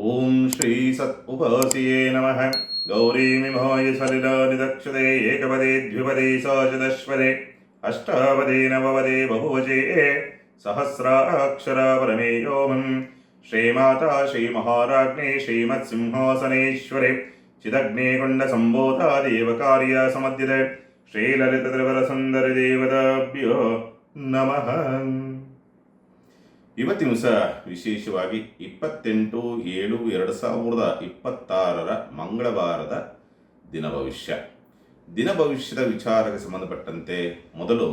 ಓಂ ಶ್ರೀ ಸತ್ ಉಪಾಸಿಯೇ ನಮಃ. ಗೌರೀಮಿಮಾಯ ಸಲಿಲಾನಿದಕ್ಷತೆ ಏಕಪದೇ ದ್ವಿಪದೇ ಸಚದಶ್ವರೆ ಅಷ್ಟಾವದೇ ನವವದೇ ಬಹುವಚೇ ಸಹಸ್ರಾಕ್ಷರ ಪರಮೇಯೋಮಂ. ಶ್ರೀಮಾತಾ ಶ್ರೀಮಹಾರಾಜ್ಞೆ ಶ್ರೀಮತ್ಸಿಂಹಾಸನೇಶ್ವರೆ ಚಿದಗ್ನೇಕೊಂಡ ಸಂಬೋಧ ದೇವಕಾರ್ಯ ಸಮಧ್ಯತೆ ಶ್ರೀಲಲಿತದ್ರವರಸುಂದರಿ ದೇವತಾಭ್ಯೋ ನಮಃ. ಇವತ್ತಿನ ದಿವಸ ವಿಶೇಷವಾಗಿ 28/7/2026 ಮಂಗಳವಾರದ ದಿನ ಭವಿಷ್ಯದ ವಿಚಾರಕ್ಕೆ ಸಂಬಂಧಪಟ್ಟಂತೆ ಮೊದಲು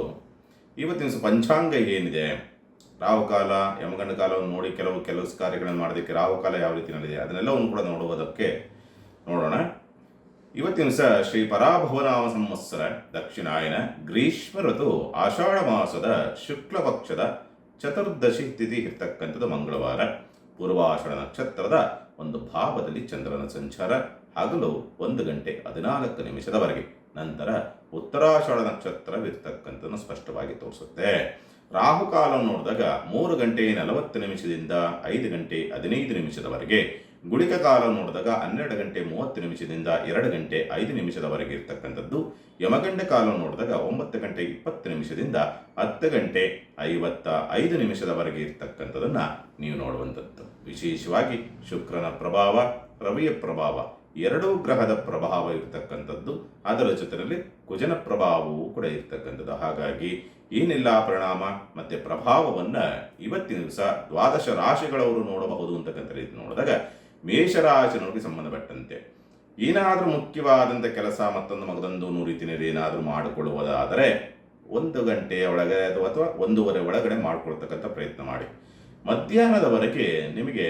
ಇವತ್ತಿನ ದಿವಸ ಪಂಚಾಂಗ ಏನಿದೆ, ರಾಹುಕಾಲ ಯಮಗಂಡ ಕಾಲವನ್ನು ನೋಡಿ ಕೆಲವು ಕಾರ್ಯಗಳನ್ನು ಮಾಡೋದಕ್ಕೆ ರಾಹುಕಾಲ ಯಾವ ರೀತಿಯಲ್ಲಿದೆ ಅದನ್ನೆಲ್ಲವನ್ನು ಕೂಡ ನೋಡೋಣ. ಇವತ್ತಿನ ದಿವಸ ಶ್ರೀ ಪರಾಭವನಾಮ ಸಂವತ್ಸರ ದಕ್ಷಿಣಾಯನ ಗ್ರೀಷ್ಮ ಋತು ಆಷಾಢ ಮಾಸದ ಶುಕ್ಲ ಪಕ್ಷದ ಚತುರ್ದಶಿ ತಿಥಿ ಇರ್ತಕ್ಕಂಥದ್ದು ಮಂಗಳವಾರ. ಪೂರ್ವಾಷಾಢ ನಕ್ಷತ್ರದ ಒಂದು ಭಾವದಲ್ಲಿ ಚಂದ್ರನ ಸಂಚಾರ ಹಗಲು 1:14 ನಂತರ ಉತ್ತರಾಷಾಢ ನಕ್ಷತ್ರವಿರ್ತಕ್ಕಂಥದ್ದನ್ನು ಸ್ಪಷ್ಟವಾಗಿ ತೋರಿಸುತ್ತೆ. ರಾಹುಕಾಲವನ್ನು ನೋಡಿದಾಗ 3:40 5:15 ಗುಳಿಕ ಕಾಲ ನೋಡಿದಾಗ 12:30 2:05 ಇರ್ತಕ್ಕಂಥದ್ದು. ಯಮಗಂಡ ಕಾಲ ನೋಡಿದಾಗ 9:20 10:55 ಇರ್ತಕ್ಕಂಥದ್ದನ್ನು ನೀವು ನೋಡುವಂಥದ್ದು. ವಿಶೇಷವಾಗಿ ಶುಕ್ರನ ಪ್ರಭಾವ, ರವಿಯ ಪ್ರಭಾವ, ಎರಡೂ ಗ್ರಹದ ಪ್ರಭಾವ ಇರ್ತಕ್ಕಂಥದ್ದು. ಅದರ ಜೊತೆಯಲ್ಲಿ ಕುಜನ ಪ್ರಭಾವವೂ ಕೂಡ ಇರ್ತಕ್ಕಂಥದ್ದು. ಹಾಗಾಗಿ ಏನೆಲ್ಲ ಪರಿಣಾಮ ಮತ್ತು ಪ್ರಭಾವವನ್ನು ಇವತ್ತಿನ ದಿವಸ 12 ರಾಶಿಗಳವರು ನೋಡಬಹುದು ಅಂತಕ್ಕಂಥ ರೀತಿ ನೋಡಿದಾಗ, ಮೇಷರಾಶಿನವರಿಗೆ ಸಂಬಂಧಪಟ್ಟಂತೆ ಏನಾದರೂ ಮುಖ್ಯವಾದಂಥ ಕೆಲಸ ಮತ್ತೊಂದು ರೀತಿಯಲ್ಲಿ ಏನಾದರೂ ಮಾಡಿಕೊಳ್ಳುವುದಾದರೆ 1 ಗಂಟೆಯ ಒಳಗೆ ಅಥವಾ 1:30 ಒಳಗಡೆ ಮಾಡಿಕೊಳ್ತಕ್ಕಂಥ ಪ್ರಯತ್ನ ಮಾಡಿ. ಮಧ್ಯಾಹ್ನದವರೆಗೆ ನಿಮಗೆ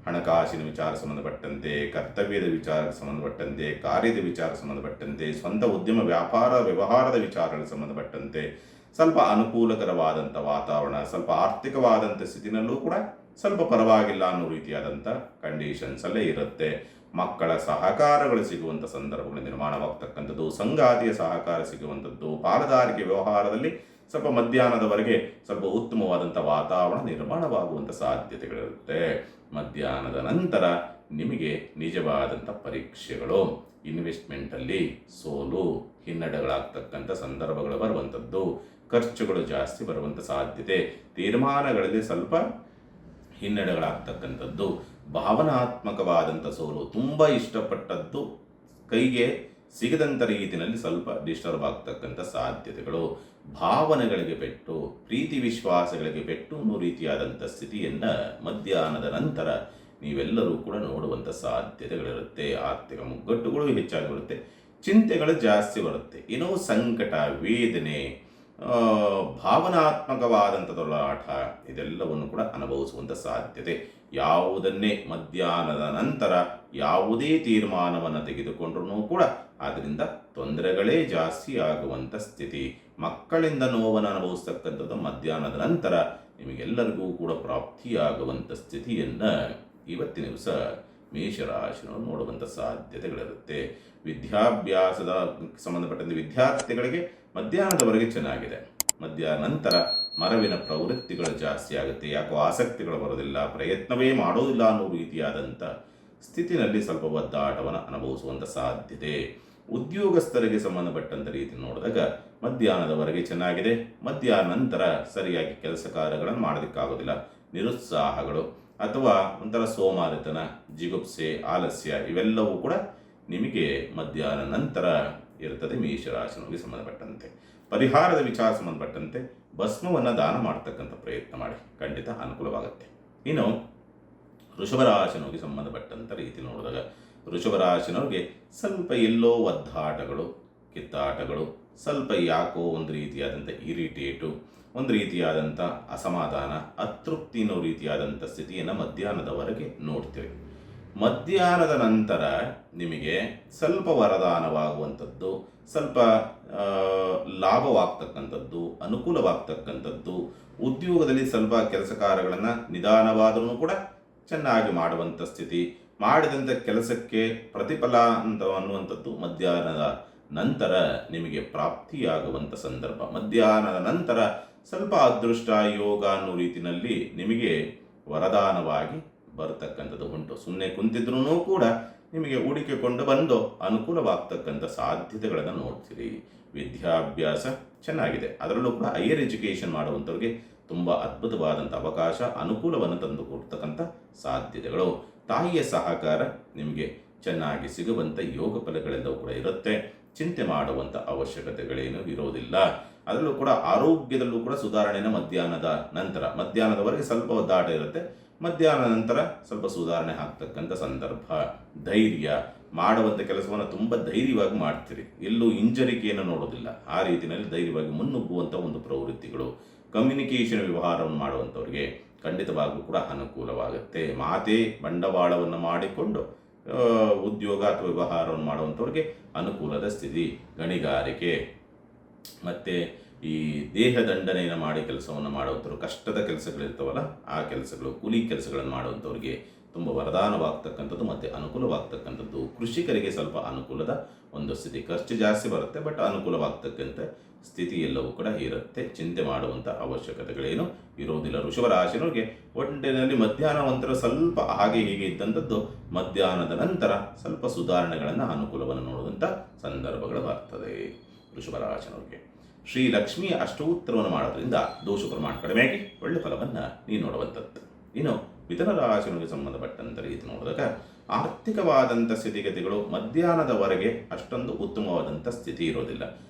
ಹಣಕಾಸಿನ ವಿಚಾರ ಸಂಬಂಧಪಟ್ಟಂತೆ, ಕರ್ತವ್ಯದ ವಿಚಾರಕ್ಕೆ ಸಂಬಂಧಪಟ್ಟಂತೆ, ಕಾರ್ಯದ ವಿಚಾರಕ್ಕೆ ಸಂಬಂಧಪಟ್ಟಂತೆ, ಸ್ವಂತ ಉದ್ಯಮ ವ್ಯಾಪಾರ ವ್ಯವಹಾರದ ವಿಚಾರಗಳಿಗೆ ಸಂಬಂಧಪಟ್ಟಂತೆ ಸ್ವಲ್ಪ ಅನುಕೂಲಕರವಾದಂಥ ವಾತಾವರಣ, ಸ್ವಲ್ಪ ಆರ್ಥಿಕವಾದಂಥ ಸ್ಥಿತಿನಲ್ಲೂ ಕೂಡ ಸ್ವಲ್ಪ ಪರವಾಗಿಲ್ಲ ಅನ್ನೋ ರೀತಿಯಾದಂಥ ಕಂಡೀಷನ್ಸಲ್ಲೇ ಇರುತ್ತೆ. ಮಕ್ಕಳ ಸಹಕಾರಗಳು ಸಿಗುವಂಥ ಸಂದರ್ಭಗಳು ನಿರ್ಮಾಣವಾಗ್ತಕ್ಕಂಥದ್ದು, ಸಂಗಾತಿಯ ಸಹಕಾರ ಸಿಗುವಂಥದ್ದು, ಪಾಲುದಾರಿಕೆ ವ್ಯವಹಾರದಲ್ಲಿ ಸ್ವಲ್ಪ ಮಧ್ಯಾಹ್ನದವರೆಗೆ ಸ್ವಲ್ಪ ಉತ್ತಮವಾದಂಥ ವಾತಾವರಣ ನಿರ್ಮಾಣವಾಗುವಂಥ ಸಾಧ್ಯತೆಗಳಿರುತ್ತೆ. ಮಧ್ಯಾಹ್ನದ ನಂತರ ನಿಮಗೆ ನಿಜವಾದಂಥ ಪರೀಕ್ಷೆಗಳು, ಇನ್ವೆಸ್ಟ್ಮೆಂಟಲ್ಲಿ ಸೋಲು ಹಿನ್ನಡೆಗಳಾಗ್ತಕ್ಕಂಥ ಸಂದರ್ಭಗಳು ಬರುವಂಥದ್ದು, ಖರ್ಚುಗಳು ಜಾಸ್ತಿ ಬರುವಂಥ ಸಾಧ್ಯತೆ, ತೀರ್ಮಾನಗಳಲ್ಲಿ ಸ್ವಲ್ಪ ಹಿನ್ನಡೆಗಳಾಗ್ತಕ್ಕಂಥದ್ದು, ಭಾವನಾತ್ಮಕವಾದಂಥ ಸೋಲು, ತುಂಬ ಇಷ್ಟಪಟ್ಟದ್ದು ಕೈಗೆ ಸಿಗದಂಥ ರೀತಿಯಲ್ಲಿ ಸ್ವಲ್ಪ ಡಿಸ್ಟರ್ಬ್ ಆಗ್ತಕ್ಕಂಥ ಸಾಧ್ಯತೆಗಳು, ಭಾವನೆಗಳಿಗೆ ಪೆಟ್ಟು, ಪ್ರೀತಿ ವಿಶ್ವಾಸಗಳಿಗೆ ಪೆಟ್ಟು ಅನ್ನೋ ರೀತಿಯಾದಂಥ ಸ್ಥಿತಿಯನ್ನು ಮಧ್ಯಾಹ್ನದ ನಂತರ ನೀವೆಲ್ಲರೂ ಕೂಡ ನೋಡುವಂಥ ಸಾಧ್ಯತೆಗಳಿರುತ್ತೆ. ಆರ್ಥಿಕ ಮುಗ್ಗಟ್ಟುಗಳು ಹೆಚ್ಚಾಗಿರುತ್ತೆ, ಚಿಂತೆಗಳು ಜಾಸ್ತಿ ಬರುತ್ತೆ, ಏನೋ ಸಂಕಟ, ವೇದನೆ, ಭಾವನಾತ್ಮಕವಾದಂಥ ತೊಳಲಾಟ ಇದೆಲ್ಲವನ್ನು ಕೂಡ ಅನುಭವಿಸುವಂಥ ಸಾಧ್ಯತೆ. ಯಾವುದನ್ನೇ ಮಧ್ಯಾಹ್ನದ ನಂತರ ಯಾವುದೇ ತೀರ್ಮಾನವನ್ನು ತೆಗೆದುಕೊಂಡ್ರೂ ಕೂಡ ಅದರಿಂದ ತೊಂದರೆಗಳೇ ಜಾಸ್ತಿ ಆಗುವಂಥ ಸ್ಥಿತಿ. ಮಕ್ಕಳಿಂದ ನೋವನ್ನು ಅನುಭವಿಸ್ತಕ್ಕಂಥದ್ದು ಮಧ್ಯಾಹ್ನದ ನಂತರ ನಿಮಗೆಲ್ಲರಿಗೂ ಕೂಡ ಪ್ರಾಪ್ತಿಯಾಗುವಂಥ ಸ್ಥಿತಿಯನ್ನು ಇವತ್ತಿನ ದಿವಸ ಮೇಷರಾಶಿನವರು ನೋಡುವಂಥ ಸಾಧ್ಯತೆಗಳಿರುತ್ತೆ. ವಿದ್ಯಾಭ್ಯಾಸದ ಸಂಬಂಧಪಟ್ಟಂತೆ ವಿದ್ಯಾರ್ಥಿಗಳಿಗೆ ಮಧ್ಯಾಹ್ನದವರೆಗೆ ಚೆನ್ನಾಗಿದೆ. ಮಧ್ಯಾಹ್ನ ನಂತರ ಮರವಿನ ಪ್ರವೃತ್ತಿಗಳು ಜಾಸ್ತಿ ಆಗುತ್ತೆ, ಯಾಕೋ ಆಸಕ್ತಿಗಳು ಬರೋದಿಲ್ಲ, ಪ್ರಯತ್ನವೇ ಮಾಡೋದಿಲ್ಲ ಅನ್ನೋ ರೀತಿಯಾದಂಥ ಸ್ಥಿತಿನಲ್ಲಿ ಸ್ವಲ್ಪ ಒದ್ದಾಟವನ್ನು ಅನುಭವಿಸುವಂಥ ಸಾಧ್ಯತೆ. ಉದ್ಯೋಗಸ್ಥರಿಗೆ ಸಂಬಂಧಪಟ್ಟಂಥ ರೀತಿ ನೋಡಿದಾಗ ಮಧ್ಯಾಹ್ನದವರೆಗೆ ಚೆನ್ನಾಗಿದೆ. ಮಧ್ಯಾಹ್ನ ನಂತರ ಸರಿಯಾಗಿ ಕೆಲಸ ಕಾರ್ಯಗಳನ್ನು ಮಾಡೋದಕ್ಕಾಗೋದಿಲ್ಲ, ನಿರುತ್ಸಾಹಗಳು ಅಥವಾ ಒಂಥರ ಸೋಮಾರಿತನ, ಜಿಗುಪ್ಸೆ, ಆಲಸ್ಯ ಇವೆಲ್ಲವೂ ಕೂಡ ನಿಮಗೆ ಮಧ್ಯಾಹ್ನ ನಂತರ ಇರ್ತದೆ. ಮೇಷರಾಶಿನವರಿಗೆ ಸಂಬಂಧಪಟ್ಟಂತೆ ಪರಿಹಾರದ ವಿಚಾರ ಸಂಬಂಧಪಟ್ಟಂತೆ ಭಸ್ಮವನ್ನು ದಾನ ಮಾಡ್ತಕ್ಕಂಥ ಪ್ರಯತ್ನ ಮಾಡಿ, ಖಂಡಿತ ಅನುಕೂಲವಾಗುತ್ತೆ. ಇನ್ನು ವೃಷಭರಾಶಿನವರಿಗೆ ಸಂಬಂಧಪಟ್ಟಂಥ ರೀತಿ ನೋಡಿದಾಗ ವೃಷಭರಾಶಿನವ್ರಿಗೆ ಸ್ವಲ್ಪ ಎಲ್ಲೋ ಒದ್ದಾಟಗಳು, ಕಿತ್ತಾಟಗಳು, ಸ್ವಲ್ಪ ಯಾಕೋ ಒಂದು ರೀತಿಯಾದಂಥ ಇರಿಟೇಟು, ಒಂದು ರೀತಿಯಾದಂಥ ಅಸಮಾಧಾನ, ಅತೃಪ್ತಿ ಅನ್ನೋ ರೀತಿಯಾದಂಥ ಸ್ಥಿತಿಯನ್ನು ಮಧ್ಯಾಹ್ನದವರೆಗೆ ನೋಡ್ತೇವೆ. ಮಧ್ಯಾಹ್ನದ ನಂತರ ನಿಮಗೆ ಸ್ವಲ್ಪ ವರದಾನವಾಗುವಂಥದ್ದು, ಸ್ವಲ್ಪ ಲಾಭವಾಗ್ತಕ್ಕಂಥದ್ದು, ಅನುಕೂಲವಾಗ್ತಕ್ಕಂಥದ್ದು, ಉದ್ಯೋಗದಲ್ಲಿ ಸ್ವಲ್ಪ ಕೆಲಸ ಕಾರ್ಯಗಳನ್ನು ನಿಧಾನವಾದರೂ ಕೂಡ ಚೆನ್ನಾಗಿ ಮಾಡುವಂಥ ಸ್ಥಿತಿ, ಮಾಡಿದಂಥ ಕೆಲಸಕ್ಕೆ ಪ್ರತಿಫಲ ಅನ್ನುವಂಥದ್ದು ಮಧ್ಯಾಹ್ನದ ನಂತರ ನಿಮಗೆ ಪ್ರಾಪ್ತಿಯಾಗುವಂಥ ಸಂದರ್ಭ. ಮಧ್ಯಾಹ್ನದ ನಂತರ ಸ್ವಲ್ಪ ಅದೃಷ್ಟ ಯೋಗ ಅನ್ನೋ ರೀತಿಯಲ್ಲಿ ನಿಮಗೆ ವರದಾನವಾಗಿ ಬರತಕ್ಕಂಥದ್ದು ಉಂಟು. ಸುಮ್ಮನೆ ಕುಂತಿದ್ರೂ ಕೂಡ ನಿಮಗೆ ಹೂಡಿಕೆಕೊಂಡು ಬಂದು ಅನುಕೂಲವಾಗ್ತಕ್ಕಂಥ ಸಾಧ್ಯತೆಗಳನ್ನು ನೋಡ್ತೀರಿ. ವಿದ್ಯಾಭ್ಯಾಸ ಚೆನ್ನಾಗಿದೆ, ಅದರಲ್ಲೂ ಕೂಡ ಹೈಯರ್ ಎಜುಕೇಷನ್ ಮಾಡುವಂಥವ್ರಿಗೆ ತುಂಬ ಅದ್ಭುತವಾದಂಥ ಅವಕಾಶ, ಅನುಕೂಲವನ್ನು ತಂದು ಕೊಡ್ತಕ್ಕಂಥ ಸಾಧ್ಯತೆಗಳು. ತಾಯಿಯ ಸಹಕಾರ ನಿಮಗೆ ಚೆನ್ನಾಗಿ ಸಿಗುವಂಥ ಯೋಗ ಫಲಗಳೆಲ್ಲವೂ ಕೂಡ ಇರುತ್ತೆ. ಚಿಂತೆ ಮಾಡುವಂಥ ಅವಶ್ಯಕತೆಗಳೇನು ಇರೋದಿಲ್ಲ. ಅದರಲ್ಲೂ ಕೂಡ ಆರೋಗ್ಯದಲ್ಲೂ ಕೂಡ ಸುಧಾರಣೆನ ಮಧ್ಯಾಹ್ನದವರೆಗೆ ಸ್ವಲ್ಪ ಒದ್ದಾಟ ಇರುತ್ತೆ. ಮಧ್ಯಾಹ್ನ ನಂತರ ಸ್ವಲ್ಪ ಸುಧಾರಣೆ ಆಗ್ತಕ್ಕಂಥ ಸಂದರ್ಭ. ಧೈರ್ಯ, ಮಾಡುವಂಥ ಕೆಲಸವನ್ನು ತುಂಬ ಧೈರ್ಯವಾಗಿ ಮಾಡ್ತೀರಿ, ಎಲ್ಲೂ ಹಿಂಜರಿಕೆಯನ್ನು ನೋಡೋದಿಲ್ಲ. ಆ ರೀತಿಯಲ್ಲಿ ಧೈರ್ಯವಾಗಿ ಮುನ್ನುಗ್ಗುವಂಥ ಒಂದು ಪ್ರವೃತ್ತಿಗಳು. ಕಮ್ಯುನಿಕೇಷನ್ ವ್ಯವಹಾರವನ್ನು ಮಾಡುವಂಥವ್ರಿಗೆ ಖಂಡಿತವಾಗೂ ಕೂಡ ಅನುಕೂಲವಾಗುತ್ತೆ. ಮಾತೇ ಬಂಡವಾಳವನ್ನು ಮಾಡಿಕೊಂಡು ಉದ್ಯೋಗ ಅಥವಾ ವ್ಯವಹಾರವನ್ನು ಮಾಡುವಂಥವ್ರಿಗೆ ಅನುಕೂಲದ ಸ್ಥಿತಿ. ಗಣಿಗಾರಿಕೆ ಮತ್ತು ಈ ದೇಹದಂಡನೆಯನ್ನು ಮಾಡಿ ಕೆಲಸವನ್ನು ಮಾಡುವಂಥವ್ರು, ಕಷ್ಟದ ಕೆಲಸಗಳಿರ್ತಾವಲ್ಲ ಆ ಕೆಲಸಗಳು, ಕೂಲಿ ಕೆಲಸಗಳನ್ನು ಮಾಡುವಂಥವ್ರಿಗೆ ತುಂಬ ವರದಾನವಾಗ್ತಕ್ಕಂಥದ್ದು ಮತ್ತು ಅನುಕೂಲವಾಗ್ತಕ್ಕಂಥದ್ದು. ಕೃಷಿಕರಿಗೆ ಸ್ವಲ್ಪ ಅನುಕೂಲದ ಒಂದು ಸ್ಥಿತಿ. ಖರ್ಚು ಜಾಸ್ತಿ ಬರುತ್ತೆ, ಬಟ್ ಅನುಕೂಲವಾಗ್ತಕ್ಕಂಥ ಸ್ಥಿತಿ ಎಲ್ಲವೂ ಕೂಡ ಇರುತ್ತೆ. ಚಿಂತೆ ಮಾಡುವಂಥ ಅವಶ್ಯಕತೆಗಳೇನು ಇರೋದಿಲ್ಲ. ವೃಷಭರಾಶಿನವ್ರಿಗೆ ಒಟ್ಟಿನಲ್ಲಿ ಮಧ್ಯಾಹ್ನ ಒಂಥರ ಸ್ವಲ್ಪ ಹಾಗೆ ಹೀಗೆ ಇದ್ದಂಥದ್ದು, ಮಧ್ಯಾಹ್ನದ ನಂತರ ಸ್ವಲ್ಪ ಸುಧಾರಣೆಗಳನ್ನು, ಅನುಕೂಲವನ್ನು ನೋಡುವಂಥ ಸಂದರ್ಭಗಳು ಬರ್ತದೆ. ವೃಷಭರಾಶಿನವ್ರಿಗೆ ಶ್ರೀ ಲಕ್ಷ್ಮಿಯ ಅಷ್ಟೋತ್ತರವನ್ನು ಮಾಡೋದ್ರಿಂದ ದೋಷ ಪ್ರಮಾಣ ಕಡಿಮೆಯಾಗಿ ಒಳ್ಳೆ ಫಲವನ್ನು ನೀವು ನೋಡುವಂಥದ್ದು. ಇನ್ನು ಮಿಥುನ ರಾಶಿಗೆ ಸಂಬಂಧಪಟ್ಟಂಥ ರೀತಿ ನೋಡಿದಾಗ ಆರ್ಥಿಕವಾದಂಥ ಸ್ಥಿತಿಗತಿಗಳು ಮಧ್ಯಾಹ್ನದವರೆಗೆ ಅಷ್ಟೊಂದು ಉತ್ತಮವಾದಂಥ ಸ್ಥಿತಿ ಇರೋದಿಲ್ಲ.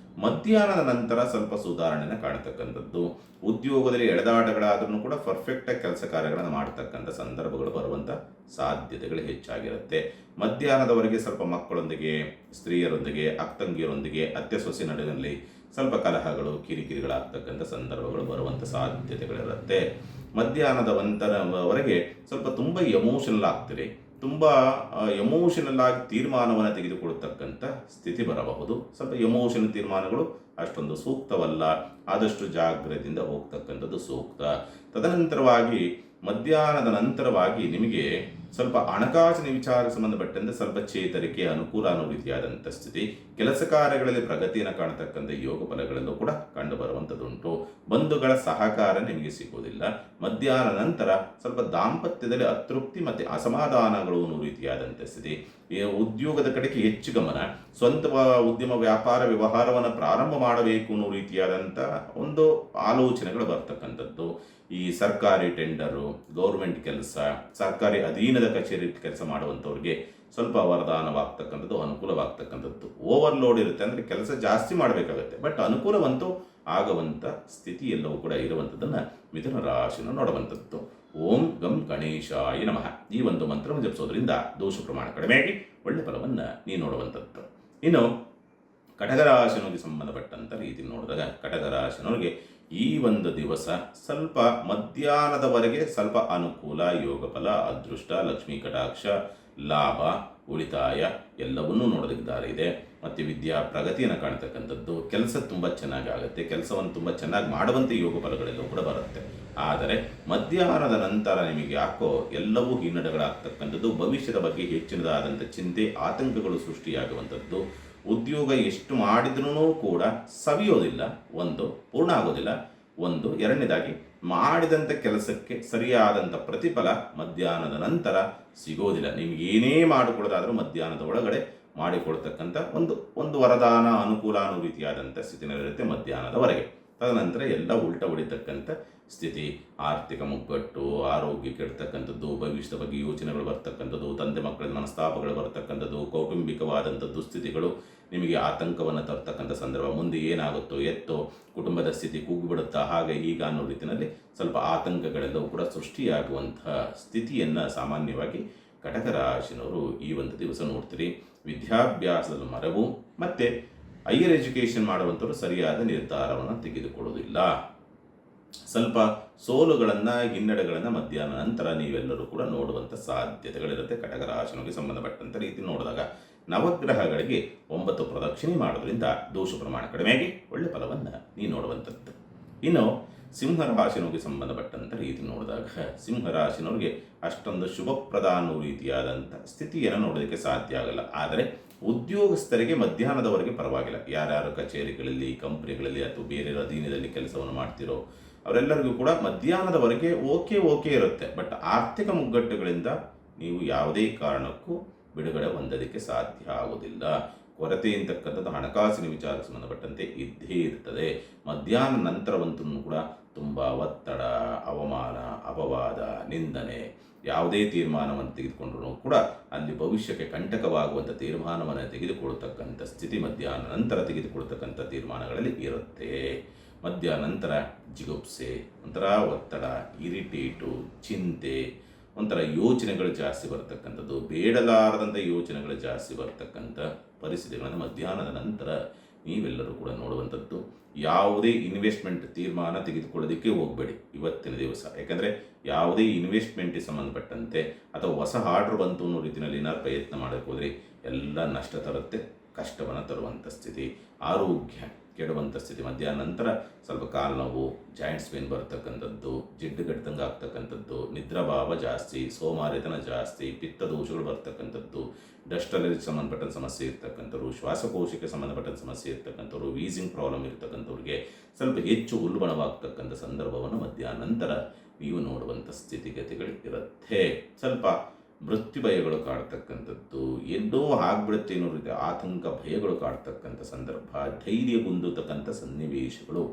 ಮಧ್ಯಾಹ್ನದ ನಂತರ ಸ್ವಲ್ಪ ಸುಧಾರಣೆನ ಕಾಣತಕ್ಕಂಥದ್ದು. ಉದ್ಯೋಗದಲ್ಲಿ ಎಳೆದಾಟಗಳಾದ್ರೂ ಕೂಡ ಪರ್ಫೆಕ್ಟಾಗಿ ಕೆಲಸ ಕಾರ್ಯಗಳನ್ನು ಮಾಡ್ತಕ್ಕಂಥ ಸಂದರ್ಭಗಳು ಬರುವಂಥ ಸಾಧ್ಯತೆಗಳು ಹೆಚ್ಚಾಗಿರುತ್ತೆ. ಮಧ್ಯಾಹ್ನದವರೆಗೆ ಸ್ವಲ್ಪ ಮಕ್ಕಳೊಂದಿಗೆ, ಸ್ತ್ರೀಯರೊಂದಿಗೆ, ಅಕ್ಕಂಗಿಯರೊಂದಿಗೆ, ಅತ್ತೆ ಸೊಸೆ ನಡುವಿನಲ್ಲಿ ಸ್ವಲ್ಪ ಕಲಹಗಳು, ಕಿರಿಕಿರಿಗಳಾಗ್ತಕ್ಕಂಥ ಸಂದರ್ಭಗಳು ಬರುವಂಥ ಸಾಧ್ಯತೆಗಳಿರುತ್ತೆ. ಮಧ್ಯಾಹ್ನದ ನಂತರವರೆಗೆ ಸ್ವಲ್ಪ ತುಂಬ ಎಮೋಷನಲ್ ಆಗ್ತೀರಿ, ತುಂಬ ಎಮೋಷನಲ್ ಆಗಿ ತೀರ್ಮಾನವನ್ನು ತೆಗೆದುಕೊಳ್ತಕ್ಕಂಥ ಸ್ಥಿತಿ ಬರಬಹುದು. ಸ್ವಲ್ಪ ಎಮೋಷನಲ್ ತೀರ್ಮಾನಗಳು ಅಷ್ಟೊಂದು ಸೂಕ್ತವಲ್ಲ, ಆದಷ್ಟು ಜಾಗ್ರತೆಯಿಂದ ಹೋಗ್ತಕ್ಕಂಥದ್ದು ಸೂಕ್ತ. ತದನಂತರವಾಗಿ ಮಧ್ಯಾಹ್ನದ ನಂತರವಾಗಿ ನಿಮಗೆ ಸ್ವಲ್ಪ ಹಣಕಾಸಿನ ವಿಚಾರಕ್ಕೆ ಸಂಬಂಧಪಟ್ಟಂತೆ ಸ್ವಲ್ಪ ಚೇತರಿಕೆ, ಅನುಕೂಲ ಅನ್ನೋ ರೀತಿಯಾದಂಥ ಸ್ಥಿತಿ. ಕೆಲಸ ಕಾರ್ಯಗಳಲ್ಲಿ ಪ್ರಗತಿಯನ್ನು ಕಾಣತಕ್ಕಂಥ ಯೋಗ ಫಲಗಳಲ್ಲೂ ಕೂಡ ಕಂಡು ಬರುವಂಥದ್ದುಂಟು. ಬಂಧುಗಳ ಸಹಕಾರ ನಿಮಗೆ ಸಿಗೋದಿಲ್ಲ. ಮಧ್ಯಾಹ್ನ ನಂತರ ಸ್ವಲ್ಪ ದಾಂಪತ್ಯದಲ್ಲಿ ಅತೃಪ್ತಿ ಮತ್ತು ಅಸಮಾಧಾನಗಳು ಅನ್ನೋ ರೀತಿಯಾದಂಥ ಸ್ಥಿತಿ. ಉದ್ಯೋಗದ ಕಡೆಗೆ ಹೆಚ್ಚು ಗಮನ, ಸ್ವಂತ ಉದ್ಯಮ, ವ್ಯಾಪಾರ, ವ್ಯವಹಾರವನ್ನು ಪ್ರಾರಂಭ ಮಾಡಬೇಕು ಅನ್ನೋ ರೀತಿಯಾದಂಥ ಒಂದು ಆಲೋಚನೆಗಳು ಬರ್ತಕ್ಕಂಥದ್ದು. ಈ ಸರ್ಕಾರಿ ಟೆಂಡರು, ಗೌರ್ಮೆಂಟ್ ಕೆಲಸ, ಸರ್ಕಾರಿ ಅಧೀನದ ಕಚೇರಿ ಕೆಲಸ ಮಾಡುವಂಥವ್ರಿಗೆ ಸ್ವಲ್ಪ ವರದಾನವಾಗ್ತಕ್ಕಂಥದ್ದು, ಅನುಕೂಲವಾಗ್ತಕ್ಕಂಥದ್ದು. ಓವರ್ಲೋಡ್ ಇರುತ್ತೆ, ಅಂದರೆ ಕೆಲಸ ಜಾಸ್ತಿ ಮಾಡಬೇಕಾಗುತ್ತೆ, ಬಟ್ ಅನುಕೂಲವಂತೂ ಆಗುವಂಥ ಸ್ಥಿತಿ ಎಲ್ಲವೂ ಕೂಡ ಇರುವಂಥದ್ದನ್ನು ಮಿಥುನ ರಾಶಿಯನ್ನು ನೋಡುವಂಥದ್ದು. ಓಂ ಗಂ ಗಣೇಶಾಯ ನಮಃ ಈ ಒಂದು ಮಂತ್ರವನ್ನು ಜಪಿಸೋದ್ರಿಂದ ದೋಷ ಪ್ರಮಾಣ ಕಡಿಮೆಯಾಗಿ ಒಳ್ಳೆ ಫಲವನ್ನು ನೀವು ನೋಡುವಂಥದ್ದು. ಇನ್ನು ಕಟಕರಾಶಿನವರಿಗೆ ಸಂಬಂಧಪಟ್ಟಂಥ ರೀತಿ ನೋಡಿದಾಗ ಕಟಕರಾಶಿನವರಿಗೆ ಈ ಒಂದು ದಿವಸ ಸ್ವಲ್ಪ ಮಧ್ಯಾಹ್ನದವರೆಗೆ ಸ್ವಲ್ಪ ಅನುಕೂಲ, ಯೋಗ ಫಲ, ಅದೃಷ್ಟ, ಲಕ್ಷ್ಮೀ ಕಟಾಕ್ಷ, ಲಾಭ, ಉಳಿತಾಯ ಎಲ್ಲವನ್ನೂ ನೋಡೋದಕ್ಕೆ ದಾರಿ ಇದೆ. ಮತ್ತು ವಿದ್ಯಾ ಪ್ರಗತಿಯನ್ನು ಕಾಣ್ತಕ್ಕಂಥದ್ದು. ಕೆಲಸ ತುಂಬ ಚೆನ್ನಾಗಿ ಆಗುತ್ತೆ, ಕೆಲಸವನ್ನು ತುಂಬ ಚೆನ್ನಾಗಿ ಮಾಡುವಂಥ ಯೋಗ ಫಲಗಳೆಲ್ಲವೂ ಕೂಡ ಬರುತ್ತೆ. ಆದರೆ ಮಧ್ಯಾಹ್ನದ ನಂತರ ನಿಮಗೆ ಯಾಕೋ ಎಲ್ಲವೂ ಹಿನ್ನಡೆಗಳಾಗ್ತಕ್ಕಂಥದ್ದು. ಭವಿಷ್ಯದ ಬಗ್ಗೆ ಹೆಚ್ಚಿನದಾದಂಥ ಚಿಂತೆ, ಆತಂಕಗಳು ಸೃಷ್ಟಿಯಾಗುವಂಥದ್ದು. ಉದ್ಯೋಗ ಎಷ್ಟು ಮಾಡಿದ್ರೂ ಕೂಡ ಸವಿಯೋದಿಲ್ಲ, ಒಂದು ಪೂರ್ಣ ಆಗೋದಿಲ್ಲ, ಒಂದು ಎರಡನೇದಾಗಿ ಮಾಡಿದಂಥ ಕೆಲಸಕ್ಕೆ ಸರಿಯಾದಂಥ ಪ್ರತಿಫಲ ಮಧ್ಯಾಹ್ನದ ನಂತರ ಸಿಗೋದಿಲ್ಲ. ನಿಮ್ಗೆ ಏನೇ ಮಾಡಿಕೊಳ್ಳೋದಾದರೂ ಮಧ್ಯಾಹ್ನದ ಒಳಗಡೆ ಮಾಡಿಕೊಳ್ತಕ್ಕಂಥ ಒಂದು ವರದಾನ, ಅನುಕೂಲ ಅನ್ನೋ ರೀತಿಯಾದಂಥ ಸ್ಥಿತಿನಲ್ಲಿರುತ್ತೆ ಮಧ್ಯಾಹ್ನದವರೆಗೆ. ತದನಂತರ ಎಲ್ಲ ಉಲ್ಟ ಹೊಡಿತಕ್ಕಂಥ ಸ್ಥಿತಿ. ಆರ್ಥಿಕ ಮುಗ್ಗಟ್ಟು, ಆರೋಗ್ಯ ಕೆಡ್ತಕ್ಕಂಥದ್ದು, ಭವಿಷ್ಯದ ಬಗ್ಗೆ ಯೋಚನೆಗಳು ಬರ್ತಕ್ಕಂಥದ್ದು, ತಂದೆ ಮಕ್ಕಳ ಮನಸ್ತಾಪಗಳು ಬರ್ತಕ್ಕಂಥದ್ದು, ಕೌಟುಂಬಿಕವಾದಂಥ ದುಸ್ಥಿತಿಗಳು ನಿಮಗೆ ಆತಂಕವನ್ನು ತರ್ತಕ್ಕಂಥ ಸಂದರ್ಭ. ಮುಂದೆ ಏನಾಗುತ್ತೋ ಎತ್ತೋ, ಕುಟುಂಬದ ಸ್ಥಿತಿ ಕೂಗಿಬಿಡುತ್ತಾ, ಹಾಗೆ ಈಗ ಅನ್ನೋ ರೀತಿಯಲ್ಲಿ ಸ್ವಲ್ಪ ಆತಂಕಗಳೆಲ್ಲವೂ ಕೂಡ ಸೃಷ್ಟಿಯಾಗುವಂತಹ ಸ್ಥಿತಿಯನ್ನು ಸಾಮಾನ್ಯವಾಗಿ ಕಟಕ ರಾಶಿನವರು ಈ ಒಂದು ದಿವಸ ನೋಡ್ತೀರಿ. ವಿದ್ಯಾಭ್ಯಾಸದಲ್ಲಿ ಮರವು ಮತ್ತು ಹೈಯರ್ ಎಜುಕೇಷನ್ ಮಾಡುವಂಥವ್ರು ಸರಿಯಾದ ನಿರ್ಧಾರವನ್ನು ತೆಗೆದುಕೊಳ್ಳೋದಿಲ್ಲ. ಸ್ವಲ್ಪ ಸೋಲುಗಳನ್ನು, ಹಿನ್ನಡೆಗಳನ್ನು ಮಧ್ಯಾಹ್ನ ನಂತರ ನೀವೆಲ್ಲರೂ ಕೂಡ ನೋಡುವಂಥ ಸಾಧ್ಯತೆಗಳಿರುತ್ತೆ. ಕಟಕ ರಾಶಿಗೆ ಸಂಬಂಧಪಟ್ಟಂಥ ರೀತಿ ನೋಡಿದಾಗ ನವಗ್ರಹಗಳಿಗೆ 9 ಪ್ರದಕ್ಷಿಣೆ ಮಾಡೋದ್ರಿಂದ ದೋಷ ಪ್ರಮಾಣ ಕಡಿಮೆಯಾಗಿ ಒಳ್ಳೆ ಫಲವನ್ನು ನೀವು ನೋಡುವಂಥದ್ದು. ಇನ್ನು ಸಿಂಹರಾಶಿನವರಿಗೆ ಸಂಬಂಧಪಟ್ಟಂಥ ರೀತಿ ನೋಡಿದಾಗ ಸಿಂಹರಾಶಿನವ್ರಿಗೆ ಅಷ್ಟೊಂದು ಶುಭಪ್ರದ ಅನ್ನೋ ರೀತಿಯಾದಂಥ ಸ್ಥಿತಿಯನ್ನು ನೋಡೋದಕ್ಕೆ ಸಾಧ್ಯ ಆಗಲ್ಲ. ಆದರೆ ಉದ್ಯೋಗಸ್ಥರಿಗೆ ಮಧ್ಯಾಹ್ನದವರೆಗೆ ಪರವಾಗಿಲ್ಲ. ಯಾರ್ಯಾರು ಕಚೇರಿಗಳಲ್ಲಿ, ಕಂಪ್ನಿಗಳಲ್ಲಿ ಅಥವಾ ಬೇರೆ ಅಧೀನದಲ್ಲಿ ಕೆಲಸವನ್ನು ಮಾಡ್ತಿರೋ ಅವರೆಲ್ಲರಿಗೂ ಕೂಡ ಮಧ್ಯಾಹ್ನದವರೆಗೆ ಓಕೆ ಇರುತ್ತೆ. ಬಟ್ ಆರ್ಥಿಕ ಮುಗ್ಗಟ್ಟುಗಳಿಂದ ನೀವು ಯಾವುದೇ ಕಾರಣಕ್ಕೂ ಬಿಡುಗಡೆ ಹೊಂದೋದಕ್ಕೆ ಸಾಧ್ಯ ಆಗೋದಿಲ್ಲ. ಕೊರತೆ ಅಂತಕ್ಕಂಥದ್ದು ಹಣಕಾಸಿನ ವಿಚಾರಕ್ಕೆ ಸಂಬಂಧಪಟ್ಟಂತೆ ಇದ್ದೇ ಇರ್ತದೆ. ಮಧ್ಯಾಹ್ನ ನಂತರವಂತೂ ಕೂಡ ತುಂಬ ಒತ್ತಡ, ಅವಮಾನ, ಅಪವಾದ, ನಿಂದನೆ, ಯಾವುದೇ ತೀರ್ಮಾನವನ್ನು ತೆಗೆದುಕೊಂಡ್ರೂ ಕೂಡ ಅಲ್ಲಿ ಭವಿಷ್ಯಕ್ಕೆ ಕಂಟಕವಾಗುವಂಥ ತೀರ್ಮಾನವನ್ನು ತೆಗೆದುಕೊಳ್ತಕ್ಕಂಥ ಸ್ಥಿತಿ ಮಧ್ಯಾಹ್ನ ನಂತರ ತೆಗೆದುಕೊಳ್ತಕ್ಕಂಥ ತೀರ್ಮಾನಗಳಲ್ಲಿ ಇರುತ್ತೆ. ಮಧ್ಯಾಹ್ನ ನಂತರ ಜಿಗುಪ್ಸೆ, ಒಂಥರ ಒತ್ತಡ, ಇರಿಟೇಟು, ಚಿಂತೆ, ಒಂಥರ ಯೋಚನೆಗಳು ಜಾಸ್ತಿ ಬರ್ತಕ್ಕಂಥದ್ದು, ಬೇಡಲಾರದಂಥ ಯೋಚನೆಗಳು ಜಾಸ್ತಿ ಬರ್ತಕ್ಕಂಥ ಪರಿಸ್ಥಿತಿಗಳನ್ನು ಮಧ್ಯಾಹ್ನದ ನಂತರ ನೀವೆಲ್ಲರೂ ಕೂಡ ನೋಡುವಂಥದ್ದು. ಯಾವುದೇ ಇನ್ವೆಸ್ಟ್ಮೆಂಟ್ ತೀರ್ಮಾನ ತೆಗೆದುಕೊಳ್ಳೋದಕ್ಕೆ ಹೋಗಬೇಡಿ ಇವತ್ತಿನ ದಿವಸ. ಯಾಕಂದರೆ ಯಾವುದೇ ಇನ್ವೆಸ್ಟ್ಮೆಂಟ್ಗೆ ಸಂಬಂಧಪಟ್ಟಂತೆ ಅಥವಾ ಹೊಸ ಆರ್ಡ್ರ್ ಬಂತು ಅನ್ನೋ ರೀತಿಯಲ್ಲಿ ಏನಾದ್ರು ಪ್ರಯತ್ನ ಮಾಡೋಕ್ಕೆ ಹೋದರೆ ಎಲ್ಲ ನಷ್ಟ ತರುತ್ತೆ, ಕಷ್ಟವನ್ನು ತರುವಂಥ ಸ್ಥಿತಿ. ಆರೋಗ್ಯ ಕೆಡುವಂಥ ಸ್ಥಿತಿ. ಮಧ್ಯಾಹ್ನ ನಂತರ ಸ್ವಲ್ಪ ಕಾಲು ನೋವು, ಜಾಯಿಂಟ್ಸ್ ಪೇನ್ ಬರ್ತಕ್ಕಂಥದ್ದು, ಜಿಡ್ಡುಗಟ್ಟಂಗೆ ಆಗ್ತಕ್ಕಂಥದ್ದು, ನಿದ್ರಾಭಾವ ಜಾಸ್ತಿ, ಸೋಮಾರಿತನ ಜಾಸ್ತಿ, ಪಿತ್ತದೋಷಗಳು ಬರ್ತಕ್ಕಂಥದ್ದು, ಡಸ್ಟ್ ಅಲರ್ಜಿಗೆ ಸಂಬಂಧಪಟ್ಟಂಥ ಸಮಸ್ಯೆ ಇರ್ತಕ್ಕಂಥವ್ರು, ಶ್ವಾಸಕೋಶಕ್ಕೆ ಸಂಬಂಧಪಟ್ಟಂಥ ಸಮಸ್ಯೆ ಇರ್ತಕ್ಕಂಥವ್ರು, ವೀಸಿಂಗ್ ಪ್ರಾಬ್ಲಮ್ ಇರ್ತಕ್ಕಂಥವ್ರಿಗೆ ಸ್ವಲ್ಪ ಹೆಚ್ಚು ಉಲ್ಬಣವಾಗ್ತಕ್ಕಂಥ ಸಂದರ್ಭವನ್ನು ಮಧ್ಯಾಹ್ನ ನಂತರ ನೀವು ನೋಡುವಂಥ ಸ್ಥಿತಿಗತಿಗಳು ಇರುತ್ತೆ. ಸ್ವಲ್ಪ ಮೃತ್ಯು ಭಯಗಳು ಕಾಡ್ತಕ್ಕಂಥದ್ದು, ಎಲ್ಲೋ ಆಗ್ಬಿಡುತ್ತೆ ಅನ್ನೋ ರೀತಿ ಆತಂಕ ಭಯಗಳು ಕಾಡ್ತಕ್ಕಂಥ ಸಂದರ್ಭ, ಧೈರ್ಯಗುಂದತಕ್ಕಂಥ ಸನ್ನಿವೇಶಗಳು,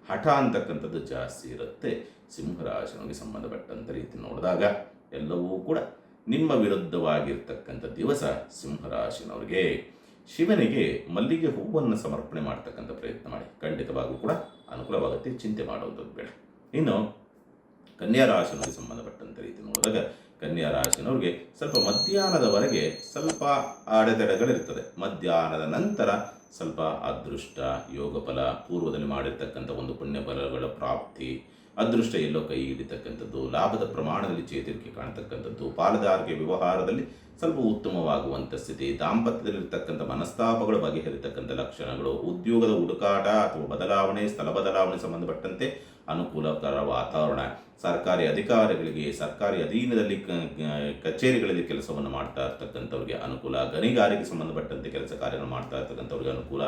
ಹಠ ಅಂತಕ್ಕಂಥದ್ದು ಜಾಸ್ತಿ ಇರುತ್ತೆ. ಸಿಂಹರಾಶಿಗೆ ಸಂಬಂಧಪಟ್ಟಂಥ ರೀತಿ ನೋಡಿದಾಗ ಎಲ್ಲವೂ ಕೂಡ ನಿಮ್ಮ ವಿರುದ್ಧವಾಗಿರ್ತಕ್ಕಂಥ ದಿವಸ. ಸಿಂಹರಾಶಿನವ್ರಿಗೆ ಶಿವನಿಗೆ ಮಲ್ಲಿಗೆ ಹೂವನ್ನು ಸಮರ್ಪಣೆ ಮಾಡ್ತಕ್ಕಂಥ ಪ್ರಯತ್ನ ಮಾಡಿ, ಖಂಡಿತವಾಗೂ ಕೂಡ ಅನುಕೂಲವಾಗುತ್ತೆ, ಚಿಂತೆ ಮಾಡುವಂಥದ್ದು ಬೇಡ. ಇನ್ನು ಕನ್ಯಾ ರಾಶಿನವರಿಗೆ ಸಂಬಂಧಪಟ್ಟಂಥ ರೀತಿ ನೋಡಿದಾಗ ಕನ್ಯಾ ರಾಶಿನವ್ರಿಗೆ ಸ್ವಲ್ಪ ಮಧ್ಯಾಹ್ನದವರೆಗೆ ಸ್ವಲ್ಪ ಅಡೆತಡೆಗಳಿರ್ತದೆ. ಮಧ್ಯಾಹ್ನದ ನಂತರ ಸ್ವಲ್ಪ ಅದೃಷ್ಟ, ಯೋಗ ಫಲ, ಪೂರ್ವದಲ್ಲಿ ಮಾಡಿರ್ತಕ್ಕಂಥ ಒಂದು ಪುಣ್ಯ ಫಲಗಳ ಪ್ರಾಪ್ತಿ, ಅದೃಷ್ಟ ಎಲ್ಲೋ ಕೈ ಹಿಡಿತಕ್ಕಂಥದ್ದು, ಲಾಭದ ಪ್ರಮಾಣದಲ್ಲಿ ಚೇತರಿಕೆ ಕಾಣ್ತಕ್ಕಂಥದ್ದು, ಪಾಲುದಾರಿಕೆ ವ್ಯವಹಾರದಲ್ಲಿ ಸ್ವಲ್ಪ ಉತ್ತಮವಾಗುವಂಥ ಸ್ಥಿತಿ, ದಾಂಪತ್ಯದಲ್ಲಿರ್ತಕ್ಕಂಥ ಮನಸ್ತಾಪಗಳು ಬಗೆಹರಿತಕ್ಕಂಥ ಲಕ್ಷಣಗಳು, ಉದ್ಯೋಗದ ಹುಡುಕಾಟ ಅಥವಾ ಬದಲಾವಣೆ, ಸ್ಥಳ ಬದಲಾವಣೆ ಸಂಬಂಧಪಟ್ಟಂತೆ ಅನುಕೂಲಕರ ವಾತಾವರಣ, ಸರ್ಕಾರಿ ಅಧಿಕಾರಿಗಳಿಗೆ, ಸರ್ಕಾರಿ ಅಧೀನದಲ್ಲಿ ಕಚೇರಿಗಳಲ್ಲಿ ಕೆಲಸವನ್ನು ಮಾಡ್ತಾ ಇರ್ತಕ್ಕಂಥವ್ರಿಗೆ ಅನುಕೂಲ, ಗಣಿಗಾರಿಕೆ ಸಂಬಂಧಪಟ್ಟಂತೆ ಕೆಲಸ ಕಾರ್ಯಗಳು ಮಾಡ್ತಾ ಇರ್ತಕ್ಕಂಥವ್ರಿಗೆ ಅನುಕೂಲ,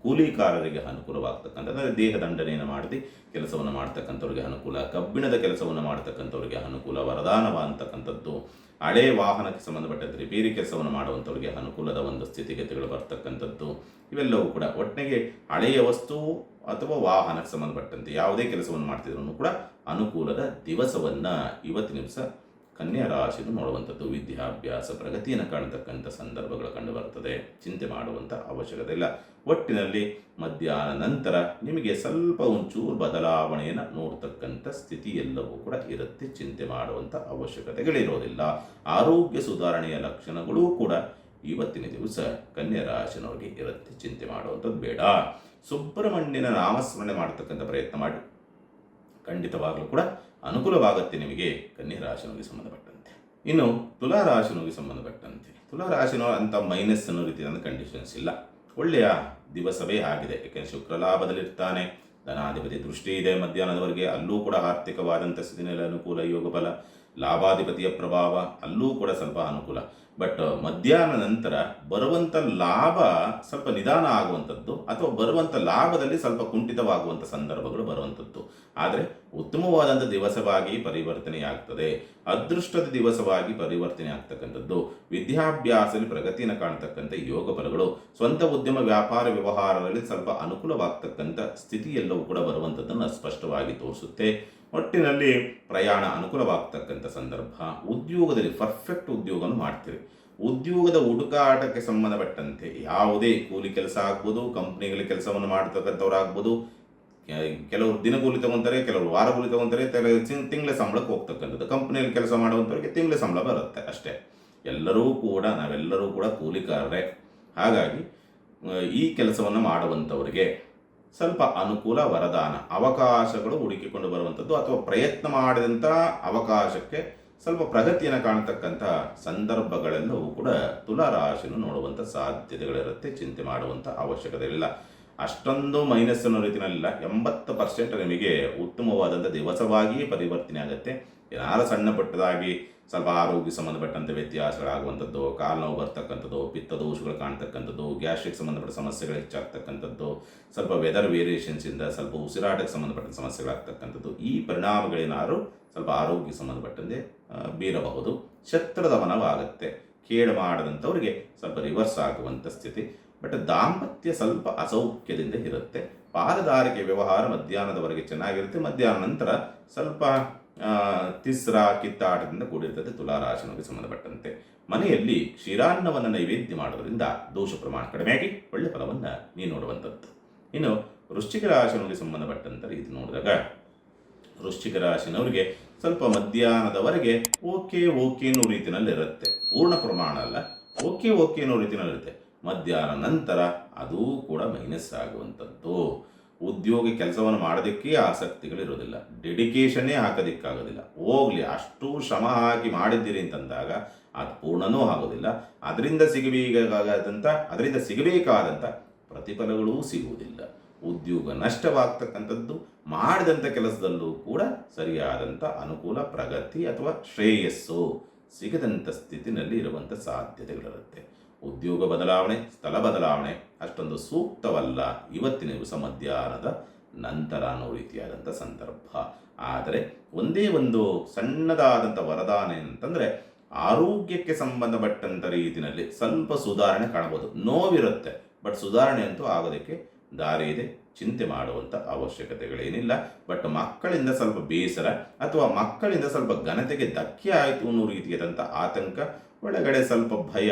ಕೂಲಿಕಾರರಿಗೆ ಅನುಕೂಲವಾಗ್ತಕ್ಕಂಥ, ಅಂದರೆ ದೇಹ ದಂಡನೆಯನ್ನು ಮಾಡಿ ಕೆಲಸವನ್ನು ಮಾಡ್ತಕ್ಕಂಥವ್ರಿಗೆ ಅನುಕೂಲ, ಕಬ್ಬಿಣದ ಕೆಲಸವನ್ನು ಮಾಡ್ತಕ್ಕಂಥವ್ರಿಗೆ ಅನುಕೂಲ, ವರದಾನವ ಅಂತಕ್ಕಂಥದ್ದು, ಹಳೆ ವಾಹನಕ್ಕೆ ಸಂಬಂಧಪಟ್ಟಂತೆ ರಿಪೇರಿ ಕೆಲಸವನ್ನು ಮಾಡುವಂಥವ್ರಿಗೆ ಅನುಕೂಲದ ಒಂದು ಸ್ಥಿತಿಗತಿಗಳು ಬರ್ತಕ್ಕಂಥದ್ದು. ಇವೆಲ್ಲವೂ ಕೂಡ ಒಟ್ಟಿಗೆ ಹಳೆಯ ವಸ್ತು ಅಥವಾ ವಾಹನಕ್ಕೆ ಸಂಬಂಧಪಟ್ಟಂತೆ ಯಾವುದೇ ಕೆಲಸವನ್ನು ಮಾಡ್ತಿದ್ರು ಕೂಡ ಅನುಕೂಲದ ದಿವಸವನ್ನು ಇವತ್ತಿನ ದಿವಸ ಕನ್ಯಾ ರಾಶಿಯನ್ನು ನೋಡುವಂಥದ್ದು. ವಿದ್ಯಾಭ್ಯಾಸ ಪ್ರಗತಿಯನ್ನು ಕಾಣತಕ್ಕಂಥ ಸಂದರ್ಭಗಳು ಕಂಡುಬರುತ್ತದೆ, ಚಿಂತೆ ಮಾಡುವಂಥ ಅವಶ್ಯಕತೆ ಇಲ್ಲ. ಒಟ್ಟಿನಲ್ಲಿ ಮಧ್ಯಾಹ್ನ ನಂತರ ನಿಮಗೆ ಸ್ವಲ್ಪ ಒಂಚೂರು ಬದಲಾವಣೆಯನ್ನು ನೋಡ್ತಕ್ಕಂಥ ಸ್ಥಿತಿ ಎಲ್ಲವೂ ಕೂಡ ಇರುತ್ತೆ, ಚಿಂತೆ ಮಾಡುವಂಥ ಅವಶ್ಯಕತೆಗಳಿರೋದಿಲ್ಲ. ಆರೋಗ್ಯ ಸುಧಾರಣೆಯ ಲಕ್ಷಣಗಳೂ ಕೂಡ ಇವತ್ತಿನ ದಿವಸ ಕನ್ಯಾ ರಾಶಿನವರಿಗೆ ಇರುತ್ತೆ, ಚಿಂತೆ ಮಾಡುವಂಥದ್ದು ಬೇಡ. ಸುಬ್ರಹ್ಮಣ್ಯನ ನಾಮಸ್ಮರಣೆ ಮಾಡತಕ್ಕಂಥ ಪ್ರಯತ್ನ ಮಾಡಿ, ಖಂಡಿತವಾಗಲೂ ಕೂಡ ಅನುಕೂಲವಾಗುತ್ತೆ ನಿಮಗೆ ಕನ್ಯಾ ರಾಶಿನವರಿಗೆ ಸಂಬಂಧಪಟ್ಟಂತೆ. ಇನ್ನು ತುಲಾ ರಾಶಿನವರಿಗೆ ಸಂಬಂಧಪಟ್ಟಂತೆ, ತುಲಾ ರಾಶಿನವ ಅಂತ ಮೈನಸ್ ಅನ್ನೋ ರೀತಿಯಾದ ಕಂಡೀಷನ್ಸ್ ಇಲ್ಲ, ಒಳ್ಳೆಯ ದಿವಸವೇ ಆಗಿದೆ. ಯಾಕೆಂದರೆ ಶುಕ್ರ ಲಾಭದಲ್ಲಿರ್ತಾನೆ, ಧನಾಧಿಪತಿ ದೃಷ್ಟಿ ಇದೆ ಮಧ್ಯಾಹ್ನದವರೆಗೆ, ಅಲ್ಲೂ ಕೂಡ ಆರ್ಥಿಕವಾದಂಥ ಸ್ಥಿತಿನಲ್ಲಿ ಅನುಕೂಲ, ಯೋಗ ಫಲ, ಲಾಭಾಧಿಪತಿಯ ಪ್ರಭಾವ, ಅಲ್ಲೂ ಕೂಡ ಸ್ವಲ್ಪ ಅನುಕೂಲ. ಬಟ್ ಮಧ್ಯಾಹ್ನ ನಂತರ ಬರುವಂಥ ಲಾಭ ಸ್ವಲ್ಪ ನಿಧಾನ ಆಗುವಂಥದ್ದು ಅಥವಾ ಬರುವಂಥ ಲಾಭದಲ್ಲಿ ಸ್ವಲ್ಪ ಕುಂಠಿತವಾಗುವಂಥ ಸಂದರ್ಭಗಳು ಬರುವಂಥದ್ದು. ಆದರೆ ಉತ್ತಮವಾದಂಥ ದಿವಸವಾಗಿ ಪರಿವರ್ತನೆಯಾಗ್ತದೆ, ಅದೃಷ್ಟದ ದಿವಸವಾಗಿ ಪರಿವರ್ತನೆ ಆಗ್ತಕ್ಕಂಥದ್ದು, ವಿದ್ಯಾಭ್ಯಾಸದಲ್ಲಿ ಪ್ರಗತಿಯನ್ನು ಕಾಣ್ತಕ್ಕಂಥ ಯೋಗ ಫಲಗಳು, ಸ್ವಂತ ಉದ್ಯಮ ವ್ಯಾಪಾರ ವ್ಯವಹಾರದಲ್ಲಿ ಸ್ವಲ್ಪ ಅನುಕೂಲವಾಗ್ತಕ್ಕಂಥ ಸ್ಥಿತಿ ಎಲ್ಲವೂ ಕೂಡ ಬರುವಂಥದ್ದನ್ನು ಸ್ಪಷ್ಟವಾಗಿ ತೋರಿಸುತ್ತೆ. ಒಟ್ಟಿನಲ್ಲಿ ಪ್ರಯಾಣ ಅನುಕೂಲವಾಗ್ತಕ್ಕಂಥ ಸಂದರ್ಭ, ಉದ್ಯೋಗದಲ್ಲಿ ಪರ್ಫೆಕ್ಟ್ ಉದ್ಯೋಗವನ್ನು ಮಾಡ್ತೀರಿ. ಉದ್ಯೋಗದ ಹುಡುಕಾಟಕ್ಕೆ ಸಂಬಂಧಪಟ್ಟಂತೆ ಯಾವುದೇ ಕೂಲಿ ಕೆಲಸ ಆಗ್ಬೋದು, ಕಂಪ್ನಿಗಳ ಕೆಲಸವನ್ನು ಮಾಡ್ತಕ್ಕಂಥವ್ರು ಆಗ್ಬೋದು, ಕೆಲವರು ದಿನಗೂಲಿ ತಗೊತಾರೆ, ಕೆಲವರು ವಾರ ಕೂಲಿ ತಗೊತಾರೆ, ತಿಂಗಳ ಸಂಬಳಕ್ಕೆ ಹೋಗ್ತಕ್ಕಂಥದ್ದು. ಕಂಪ್ನಿಯಲ್ಲಿ ಕೆಲಸ ಮಾಡುವಂಥವ್ರಿಗೆ ತಿಂಗಳ ಸಂಬಳ ಬರುತ್ತೆ ಅಷ್ಟೇ. ನಾವೆಲ್ಲರೂ ಕೂಡ ಕೂಲಿಕಾರರೇ. ಹಾಗಾಗಿ ಈ ಕೆಲಸವನ್ನು ಮಾಡುವಂಥವರಿಗೆ ಸ್ವಲ್ಪ ಅನುಕೂಲ, ವರದಾನ, ಅವಕಾಶಗಳು ಹುಡುಕಿಕೊಂಡು ಬರುವಂಥದ್ದು ಅಥವಾ ಪ್ರಯತ್ನ ಮಾಡಿದಂಥ ಅವಕಾಶಕ್ಕೆ ಸ್ವಲ್ಪ ಪ್ರಗತಿಯನ್ನು ಕಾಣತಕ್ಕಂಥ ಸಂದರ್ಭಗಳೆಲ್ಲವೂ ಕೂಡ ತುಲಾ ರಾಶಿಯನ್ನು ನೋಡುವಂಥ ಸಾಧ್ಯತೆಗಳಿರುತ್ತೆ, ಚಿಂತೆ ಮಾಡುವಂಥ ಅವಶ್ಯಕತೆ ಇಲ್ಲ. ಅಷ್ಟೊಂದು ಮೈನಸ್ ಅನ್ನೋ ರೀತಿಯಲ್ಲಿಲ್ಲ. 80% ನಿಮಗೆ ಉತ್ತಮವಾದಂಥ ದಿವಸವಾಗಿಯೇ ಪರಿವರ್ತನೆ ಆಗುತ್ತೆ. ಏನಾರು ಸಣ್ಣ ಪಟ್ಟದಾಗಿ ಸ್ವಲ್ಪ ಆರೋಗ್ಯ ಸಂಬಂಧಪಟ್ಟಂತೆ ವ್ಯತ್ಯಾಸಗಳಾಗುವಂಥದ್ದು, ಕಾಲು ನೋವು ಬರ್ತಕ್ಕಂಥದ್ದು, ಪಿತ್ತದೋಷಗಳು ಕಾಣ್ತಕ್ಕಂಥದ್ದು, ಗ್ಯಾಸ್ಟ್ರಿಕ್ ಸಂಬಂಧಪಟ್ಟ ಸಮಸ್ಯೆಗಳು ಹೆಚ್ಚಾಗ್ತಕ್ಕಂಥದ್ದು, ಸ್ವಲ್ಪ ವೆದರ್ ವೇರಿಯೇಷನ್ಸಿಂದ ಸ್ವಲ್ಪ ಉಸಿರಾಟಕ್ಕೆ ಸಂಬಂಧಪಟ್ಟ ಸಮಸ್ಯೆಗಳಾಗ್ತಕ್ಕಂಥದ್ದು, ಈ ಪರಿಣಾಮಗಳೇನಾದ್ರು ಸ್ವಲ್ಪ ಆರೋಗ್ಯ ಸಂಬಂಧಪಟ್ಟಂತೆ ಬೀರಬಹುದು. ಶತ್ರುದಮನವಾಗುತ್ತೆ. ಕೇಡು ಮಾಡದಂಥವ್ರಿಗೆ ಸ್ವಲ್ಪ ರಿವರ್ಸ್ ಆಗುವಂಥ ಸ್ಥಿತಿ. ಬಟ್ ದಾಂಪತ್ಯ ಸ್ವಲ್ಪ ಅಸೌಖ್ಯದಿಂದ ಇರುತ್ತೆ. ಪಾಲುದಾರಿಕೆ ವ್ಯವಹಾರ ಮಧ್ಯಾಹ್ನದವರೆಗೆ ಚೆನ್ನಾಗಿರುತ್ತೆ. ಮಧ್ಯಾಹ್ನ ನಂತರ ಸ್ವಲ್ಪ ತಿಸ್ರ ಕಿತ್ತಾಟದಿಂದ ಕೂಡಿರ್ತದೆ ತುಲಾರಾಶಿನವರಿಗೆ ಸಂಬಂಧಪಟ್ಟಂತೆ. ಮನೆಯಲ್ಲಿ ಕ್ಷೀರಾನ್ನವನ್ನು ನೈವೇದ್ಯ ಮಾಡೋದ್ರಿಂದ ದೋಷ ಪ್ರಮಾಣ ಕಡಿಮೆಯಾಗಿ ಒಳ್ಳೆ ಫಲವನ್ನು ನೀವು ನೋಡುವಂಥದ್ದು. ಇನ್ನು ವೃಶ್ಚಿಕ ರಾಶಿನವರಿಗೆ ಸಂಬಂಧಪಟ್ಟಂಥ ರೀತಿ ನೋಡಿದಾಗ ವೃಶ್ಚಿಕ ರಾಶಿನವರಿಗೆ ಸ್ವಲ್ಪ ಮಧ್ಯಾಹ್ನದವರೆಗೆ ಓಕೆ ಅನ್ನೋ ರೀತಿಯಲ್ಲಿ ಇರುತ್ತೆ. ಪೂರ್ಣ ಪ್ರಮಾಣ ಅಲ್ಲ, ಓಕೆ ಅನ್ನೋ ರೀತಿಯಲ್ಲಿ ಇರುತ್ತೆ. ಮಧ್ಯಾಹ್ನ ನಂತರ ಅದೂ ಕೂಡ ಮೈನಸ್ ಆಗುವಂಥದ್ದು. ಉದ್ಯೋಗ ಕೆಲಸವನ್ನು ಮಾಡೋದಕ್ಕೆ ಆಸಕ್ತಿಗಳಿರೋದಿಲ್ಲ, ಡೆಡಿಕೇಶನ್ನೇ ಹಾಕೋದಕ್ಕಾಗೋದಿಲ್ಲ. ಹೋಗಲಿ, ಅಷ್ಟು ಶ್ರಮ ಹಾಕಿ ಮಾಡಿದ್ದೀರಿ ಅಂತಂದಾಗ ಅದು ಪೂರ್ಣನೂ ಆಗೋದಿಲ್ಲ. ಅದರಿಂದ ಸಿಗಬೇಕಾದಂಥ ಪ್ರತಿಫಲಗಳೂ ಸಿಗುವುದಿಲ್ಲ. ಉದ್ಯೋಗ ನಷ್ಟವಾಗ್ತಕ್ಕಂಥದ್ದು, ಮಾಡಿದಂಥ ಕೆಲಸದಲ್ಲೂ ಕೂಡ ಸರಿಯಾದಂಥ ಅನುಕೂಲ, ಪ್ರಗತಿ ಅಥವಾ ಶ್ರೇಯಸ್ಸು ಸಿಗದಂಥ ಸ್ಥಿತಿನಲ್ಲಿ ಇರುವಂಥ ಸಾಧ್ಯತೆಗಳಿರುತ್ತೆ. ಉದ್ಯೋಗ ಬದಲಾವಣೆ, ಸ್ಥಳ ಬದಲಾವಣೆ ಅಷ್ಟೊಂದು ಸೂಕ್ತವಲ್ಲ ಇವತ್ತಿನ ದಿವಸ ಮಧ್ಯಾಹ್ನದ ನಂತರ ಅನ್ನೋ ರೀತಿಯಾದಂಥ ಸಂದರ್ಭ. ಆದರೆ ಒಂದೇ ಒಂದು ಸಣ್ಣದಾದಂಥ ವರದಾನ ಏನಂತಂದರೆ ಆರೋಗ್ಯಕ್ಕೆ ಸಂಬಂಧಪಟ್ಟಂಥ ರೀತಿಯಲ್ಲಿ ಸ್ವಲ್ಪ ಸುಧಾರಣೆ ಕಾಣಬಹುದು. ನೋವಿರುತ್ತೆ, ಬಟ್ ಸುಧಾರಣೆ ಅಂತೂ ಆಗೋದಕ್ಕೆ ದಾರಿ ಇದೆ. ಚಿಂತೆ ಮಾಡುವಂಥ ಅವಶ್ಯಕತೆಗಳೇನಿಲ್ಲ. ಬಟ್ ಮಕ್ಕಳಿಂದ ಸ್ವಲ್ಪ ಬೇಸರ ಅಥವಾ ಮಕ್ಕಳಿಂದ ಸ್ವಲ್ಪ ಘನತೆಗೆ ಧಕ್ಕೆ ಆಯಿತು ಅನ್ನೋ ರೀತಿಯಾದಂಥ ಆತಂಕ, ಒಳಗಡೆ ಸ್ವಲ್ಪ ಭಯ,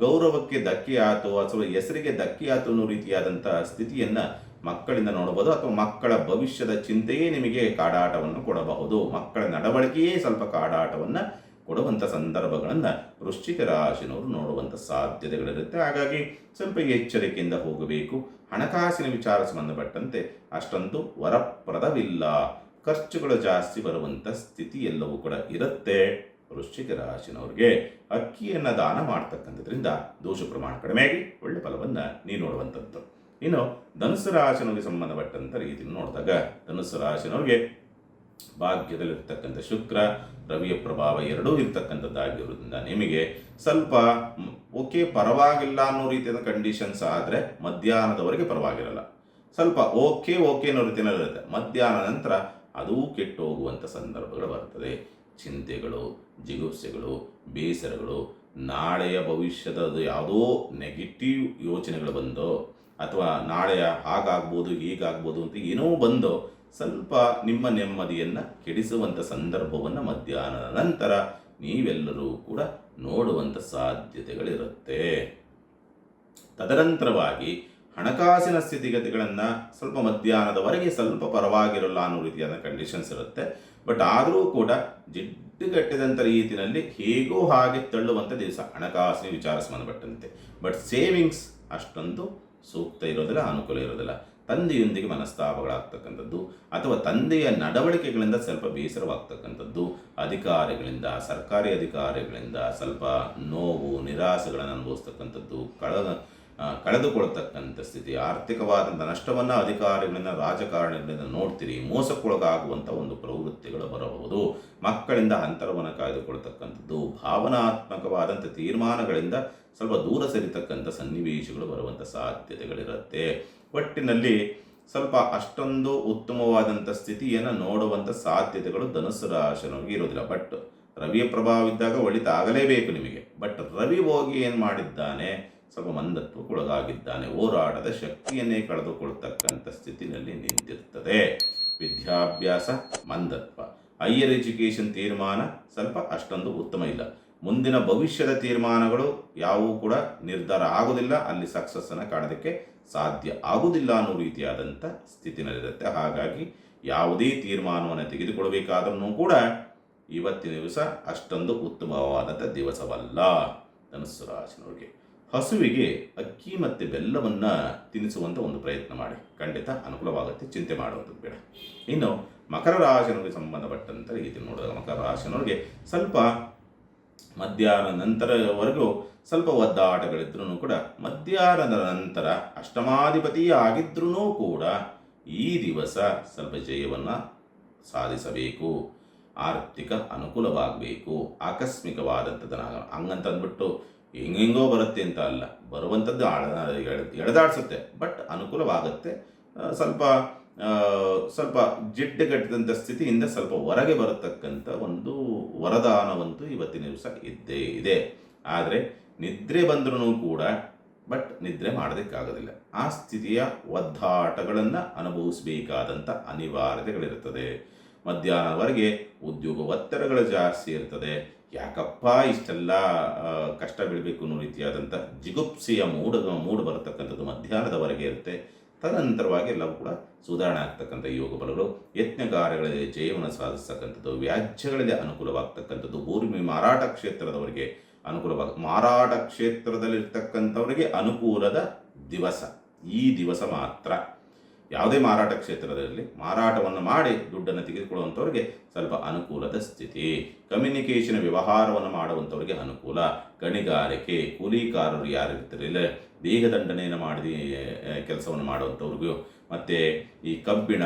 ಗೌರವಕ್ಕೆ ಧಕ್ಕೆ ಆಯಿತು ಅಥವಾ ಹೆಸರಿಗೆ ಧಕ್ಕೆ ಆಯಿತು ಅನ್ನೋ ರೀತಿಯಾದಂಥ ಸ್ಥಿತಿಯನ್ನು ಮಕ್ಕಳಿಂದ ನೋಡಬಹುದು. ಅಥವಾ ಮಕ್ಕಳ ಭವಿಷ್ಯದ ಚಿಂತೆಯೇ ನಿಮಗೆ ಕಾಡಾಟವನ್ನು ಕೊಡಬಹುದು. ಮಕ್ಕಳ ನಡವಳಿಕೆಯೇ ಸ್ವಲ್ಪ ಕಾಡಾಟವನ್ನು ಕೊಡುವಂಥ ಸಂದರ್ಭಗಳನ್ನು ವೃಶ್ಚಿಕ ರಾಶಿನವರು ನೋಡುವಂಥ ಸಾಧ್ಯತೆಗಳಿರುತ್ತೆ. ಹಾಗಾಗಿ ಸ್ವಲ್ಪ ಎಚ್ಚರಿಕೆಯಿಂದ ಹೋಗಬೇಕು. ಹಣಕಾಸಿನ ವಿಚಾರ ಸಂಬಂಧಪಟ್ಟಂತೆ ಅಷ್ಟೊಂದು ವರಪ್ರದವಿಲ್ಲ, ಖರ್ಚುಗಳು ಜಾಸ್ತಿ ಬರುವಂಥ ಸ್ಥಿತಿ ಎಲ್ಲವೂ ಕೂಡ ಇರುತ್ತೆ. ವೃಶ್ಚಿಕ ರಾಶಿನವ್ರಿಗೆ ಅಕ್ಕಿಯನ್ನು ದಾನ ಮಾಡ್ತಕ್ಕಂಥದ್ರಿಂದ ದೋಷ ಪ್ರಮಾಣ ಕಡಿಮೆಯಾಗಿ ಒಳ್ಳೆ ಫಲವನ್ನು ನೀವು ನೋಡುವಂಥದ್ದು. ಇನ್ನು ಧನುಸ್ಸು ರಾಶಿನವರಿಗೆ ಸಂಬಂಧಪಟ್ಟಂಥ ರೀತಿ ನೋಡಿದಾಗ ಧನುಸ್ಸು ರಾಶಿನವ್ರಿಗೆ ಭಾಗ್ಯದಲ್ಲಿರ್ತಕ್ಕಂಥ ಶುಕ್ರ, ರವಿಯ ಪ್ರಭಾವ ಎರಡೂ ಇರ್ತಕ್ಕಂಥದ್ದಾಗಿರೋದ್ರಿಂದ ನಿಮಗೆ ಸ್ವಲ್ಪ ಓಕೆ ಪರವಾಗಿಲ್ಲ ಅನ್ನೋ ರೀತಿಯ ಕಂಡೀಷನ್ಸ್ ಆದರೆ ಮಧ್ಯಾಹ್ನದವರೆಗೆ ಪರವಾಗಿರಲ್ಲ. ಸ್ವಲ್ಪ ಓಕೆ ಅನ್ನೋ ರೀತಿಯಲ್ಲಿ ಇರುತ್ತೆ. ಮಧ್ಯಾಹ್ನ ನಂತರ ಅದೂ ಕೆಟ್ಟು ಹೋಗುವಂಥ ಸಂದರ್ಭಗಳು ಬರ್ತದೆ. ಚಿಂತೆಗಳು, ಜಿಗುಪ್ಸೆಗಳು, ಬೇಸರಗಳು, ನಾಳೆಯ ಭವಿಷ್ಯದ ಯಾವುದೋ ನೆಗೆಟಿವ್ ಯೋಚನೆಗಳು ಬಂದೋ ಅಥವಾ ನಾಳೆಯ ಹಾಗಾಗ್ಬೋದು ಹೀಗಾಗ್ಬೋದು ಅಂತ ಏನೋ ಬಂದೋ ಸ್ವಲ್ಪ ನಿಮ್ಮ ನೆಮ್ಮದಿಯನ್ನು ಕೆಡಿಸುವಂಥ ಸಂದರ್ಭವನ್ನು ಮಧ್ಯಾಹ್ನದ ನಂತರ ನೀವೆಲ್ಲರೂ ಕೂಡ ನೋಡುವಂಥ ಸಾಧ್ಯತೆಗಳಿರುತ್ತೆ. ತದನಂತರವಾಗಿ ಹಣಕಾಸಿನ ಸ್ಥಿತಿಗತಿಗಳನ್ನು ಸ್ವಲ್ಪ ಮಧ್ಯಾಹ್ನದವರೆಗೆ ಸ್ವಲ್ಪ ಪರವಾಗಿರಲ್ಲ ಅನ್ನೋ ರೀತಿಯಾದ ಕಂಡೀಷನ್ಸ್ ಇರುತ್ತೆ. ಬಟ್ ಆದರೂ ಕೂಡ ಜಿಡ್ಡುಗಟ್ಟಿದಂಥ ರೀತಿಯಲ್ಲಿ ಹೇಗೋ ಹಾಗೆ ತಳ್ಳುವಂಥ ದಿವಸ ಹಣಕಾಸಿನ ವಿಚಾರ ಸಂಬಂಧಪಟ್ಟಂತೆ. ಬಟ್ ಸೇವಿಂಗ್ಸ್ ಅಷ್ಟೊಂದು ಸೂಕ್ತ ಇರೋದಿಲ್ಲ, ಅನುಕೂಲ ಇರೋದಿಲ್ಲ. ತಂದೆಯೊಂದಿಗೆ ಮನಸ್ತಾಪಗಳಾಗ್ತಕ್ಕಂಥದ್ದು ಅಥವಾ ತಂದೆಯ ನಡವಳಿಕೆಗಳಿಂದ ಸ್ವಲ್ಪ ಬೇಸರವಾಗ್ತಕ್ಕಂಥದ್ದು, ಅಧಿಕಾರಿಗಳಿಂದ, ಸರ್ಕಾರಿ ಅಧಿಕಾರಿಗಳಿಂದ ಸ್ವಲ್ಪ ನೋವು, ನಿರಾಸೆಗಳನ್ನು ಅನುಭವಿಸ್ತಕ್ಕಂಥದ್ದು, ಕಳೆದುಕೊಳ್ತಕ್ಕಂಥ ಸ್ಥಿತಿ, ಆರ್ಥಿಕವಾದಂಥ ನಷ್ಟವನ್ನು ಅಧಿಕಾರಿಗಳಿಂದ, ರಾಜಕಾರಣಿಗಳಿಂದ ನೋಡ್ತೀರಿ. ಮೋಸಕ್ಕೊಳಗಾಗುವಂಥ ಒಂದು ಪ್ರವೃತ್ತಿಗಳು ಬರಬಹುದು. ಮಕ್ಕಳಿಂದ ಅಂತರವನ್ನು ಕಾಯ್ದುಕೊಳ್ತಕ್ಕಂಥದ್ದು, ಭಾವನಾತ್ಮಕವಾದಂಥ ತೀರ್ಮಾನಗಳಿಂದ ಸ್ವಲ್ಪ ದೂರ ಸರಿತಕ್ಕಂಥ ಸನ್ನಿವೇಶಗಳು ಬರುವಂಥ ಸಾಧ್ಯತೆಗಳಿರುತ್ತೆ. ಒಟ್ಟಿನಲ್ಲಿ ಸ್ವಲ್ಪ ಅಷ್ಟೊಂದು ಉತ್ತಮವಾದಂಥ ಸ್ಥಿತಿಯನ್ನು ನೋಡುವಂಥ ಸಾಧ್ಯತೆಗಳು ಧನುಸ್ಸು ರಾಶಿನವರಿಗೆ ಇರೋದಿಲ್ಲ. ಬಟ್ ರವಿಯ ಪ್ರಭಾವ ಇದ್ದಾಗ ಒಳಿತಾಗಲೇಬೇಕು ನಿಮಗೆ. ಬಟ್ ರವಿ ಹೋಗಿ ಏನು ಮಾಡಿದ್ದಾನೆ, ಸ್ವಲ್ಪ ಮಂದತ್ವಕ್ಕೊಳಗಾಗಿದ್ದಾನೆ. ಹೋರಾಟದ ಶಕ್ತಿಯನ್ನೇ ಕಳೆದುಕೊಳ್ತಕ್ಕಂಥ ಸ್ಥಿತಿನಲ್ಲಿ ನಿಂತಿರ್ತದೆ. ವಿದ್ಯಾಭ್ಯಾಸ ಮಂದತ್ವ, ಹೈಯರ್ ಎಜುಕೇಷನ್ ತೀರ್ಮಾನ ಸ್ವಲ್ಪ ಅಷ್ಟೊಂದು ಉತ್ತಮ ಇಲ್ಲ. ಮುಂದಿನ ಭವಿಷ್ಯದ ತೀರ್ಮಾನಗಳು ಯಾವುವು ಕೂಡ ನಿರ್ಧಾರ ಆಗೋದಿಲ್ಲ, ಅಲ್ಲಿ ಸಕ್ಸಸ್ಸನ್ನು ಕಾಣೋದಕ್ಕೆ ಸಾಧ್ಯ ಆಗುವುದಿಲ್ಲ ಅನ್ನೋ ರೀತಿಯಾದಂಥ ಸ್ಥಿತಿನಲ್ಲಿರುತ್ತೆ. ಹಾಗಾಗಿ ಯಾವುದೇ ತೀರ್ಮಾನವನ್ನು ತೆಗೆದುಕೊಳ್ಳಬೇಕಾದ್ರೂ ಕೂಡ ಇವತ್ತಿನ ದಿವಸ ಅಷ್ಟೊಂದು ಉತ್ತಮವಾದಂಥ ದಿವಸವಲ್ಲ ಧನುಸ್ಸು ರಾಶಿನವ್ರಿಗೆ. ಹಸುವಿಗೆ ಅಕ್ಕಿ ಮತ್ತು ಬೆಲ್ಲವನ್ನು ತಿನ್ನಿಸುವಂಥ ಒಂದು ಪ್ರಯತ್ನ ಮಾಡಿ, ಖಂಡಿತ ಅನುಕೂಲವಾಗುತ್ತೆ, ಚಿಂತೆ ಮಾಡುವಂಥದ್ದು ಬೇಡ. ಇನ್ನು ಮಕರ ರಾಶಿನವರಿಗೆ ಸಂಬಂಧಪಟ್ಟಂಥ ರೀತಿ ನೋಡಿದಾಗ ಮಕರ ರಾಶಿನವ್ರಿಗೆ ಸ್ವಲ್ಪ ಮಧ್ಯಾಹ್ನ ನಂತರವರೆಗೂ ಸ್ವಲ್ಪ ಒದ್ದಾಟಗಳಿದ್ರೂ ಕೂಡ ಮಧ್ಯಾಹ್ನದ ನಂತರ ಅಷ್ಟಮಾಧಿಪತಿ ಆಗಿದ್ರೂ ಕೂಡ ಈ ದಿವಸ ಸ್ವಲ್ಪ ಜಯವನ್ನು ಸಾಧಿಸಬೇಕು. ಆರ್ಥಿಕ ಅನುಕೂಲವಾಗಬೇಕು. ಆಕಸ್ಮಿಕವಾದಂಥದ್ದನ್ನ ಹಂಗಂತ ಅಂದ್ಬಿಟ್ಟು ಹೆಂಗೆಂಗೋ ಬರುತ್ತೆ ಅಂತ ಅಲ್ಲ, ಬರುವಂಥದ್ದು ಎಳೆದಾಡಿಸುತ್ತೆ, ಬಟ್ ಅನುಕೂಲವಾಗುತ್ತೆ. ಸ್ವಲ್ಪ ಸ್ವಲ್ಪ ಜಿಡ್ಡುಗಟ್ಟಿದಂಥ ಸ್ಥಿತಿಯಿಂದ ಸ್ವಲ್ಪ ಹೊರಗೆ ಬರತಕ್ಕಂಥ ಒಂದು ವರದಾನವಂತೂ ಇವತ್ತಿನ ದಿವಸ ಇದ್ದೇ ಇದೆ. ಆದರೆ ನಿದ್ರೆ ಬಂದ್ರೂ ಕೂಡ ಬಟ್ ನಿದ್ರೆ ಮಾಡೋದಕ್ಕಾಗೋದಿಲ್ಲ. ಆ ಸ್ಥಿತಿಯ ಒದ್ದಾಟಗಳನ್ನು ಅನುಭವಿಸಬೇಕಾದಂಥ ಅನಿವಾರ್ಯತೆಗಳಿರ್ತದೆ. ಮಧ್ಯಾಹ್ನದವರೆಗೆ ಉದ್ಯೋಗ ಒತ್ತಡಗಳು ಜಾಸ್ತಿ ಇರ್ತದೆ. ಯಾಕಪ್ಪ ಇಷ್ಟೆಲ್ಲ ಕಷ್ಟ ಬೀಳಬೇಕು ಅನ್ನೋ ರೀತಿಯಾದಂಥ ಜಿಗುಪ್ಸೆಯ ಮೂಡು ಬರತಕ್ಕಂಥದ್ದು ಮಧ್ಯಾಹ್ನದವರೆಗೆ ಇರುತ್ತೆ. ತದನಂತರವಾಗಿ ಎಲ್ಲವೂ ಕೂಡ ಸುಧಾರಣೆ ಆಗ್ತಕ್ಕಂಥ ಯೋಗ ಬಲಗಳು, ಯತ್ನಗಾರಗಳಲ್ಲಿ ಜಯವನ್ನು ಸಾಧಿಸ್ತಕ್ಕಂಥದ್ದು, ವ್ಯಾಜ್ಯಗಳಲ್ಲಿ ಅನುಕೂಲವಾಗ್ತಕ್ಕಂಥದ್ದು, ಭೂಮಿ ಮಾರಾಟ ಕ್ಷೇತ್ರದವರಿಗೆ ಮಾರಾಟ ಕ್ಷೇತ್ರದಲ್ಲಿರ್ತಕ್ಕಂಥವರಿಗೆ ಅನುಕೂಲದ ದಿವಸ ಈ ದಿವಸ ಮಾತ್ರ. ಯಾವುದೇ ಮಾರಾಟ ಕ್ಷೇತ್ರದಲ್ಲಿ ಮಾರಾಟವನ್ನು ಮಾಡಿ ದುಡ್ಡನ್ನು ತೆಗೆದುಕೊಳ್ಳುವಂಥವ್ರಿಗೆ ಸ್ವಲ್ಪ ಅನುಕೂಲದ ಸ್ಥಿತಿ. ಕಮ್ಯುನಿಕೇಷನ್ ವ್ಯವಹಾರವನ್ನು ಮಾಡುವಂಥವ್ರಿಗೆ ಅನುಕೂಲ. ಗಣಿಗಾರಿಕೆ ಕೂಲಿಕಾರರು ಯಾರಿರ್ತಿರಲಿಲ್ಲ, ದೇಹದಂಡನೆಯನ್ನು ಮಾಡಿ ಕೆಲಸವನ್ನು ಮಾಡುವಂಥವ್ರಿಗೂ, ಮತ್ತು ಈ ಕಬ್ಬಿಣ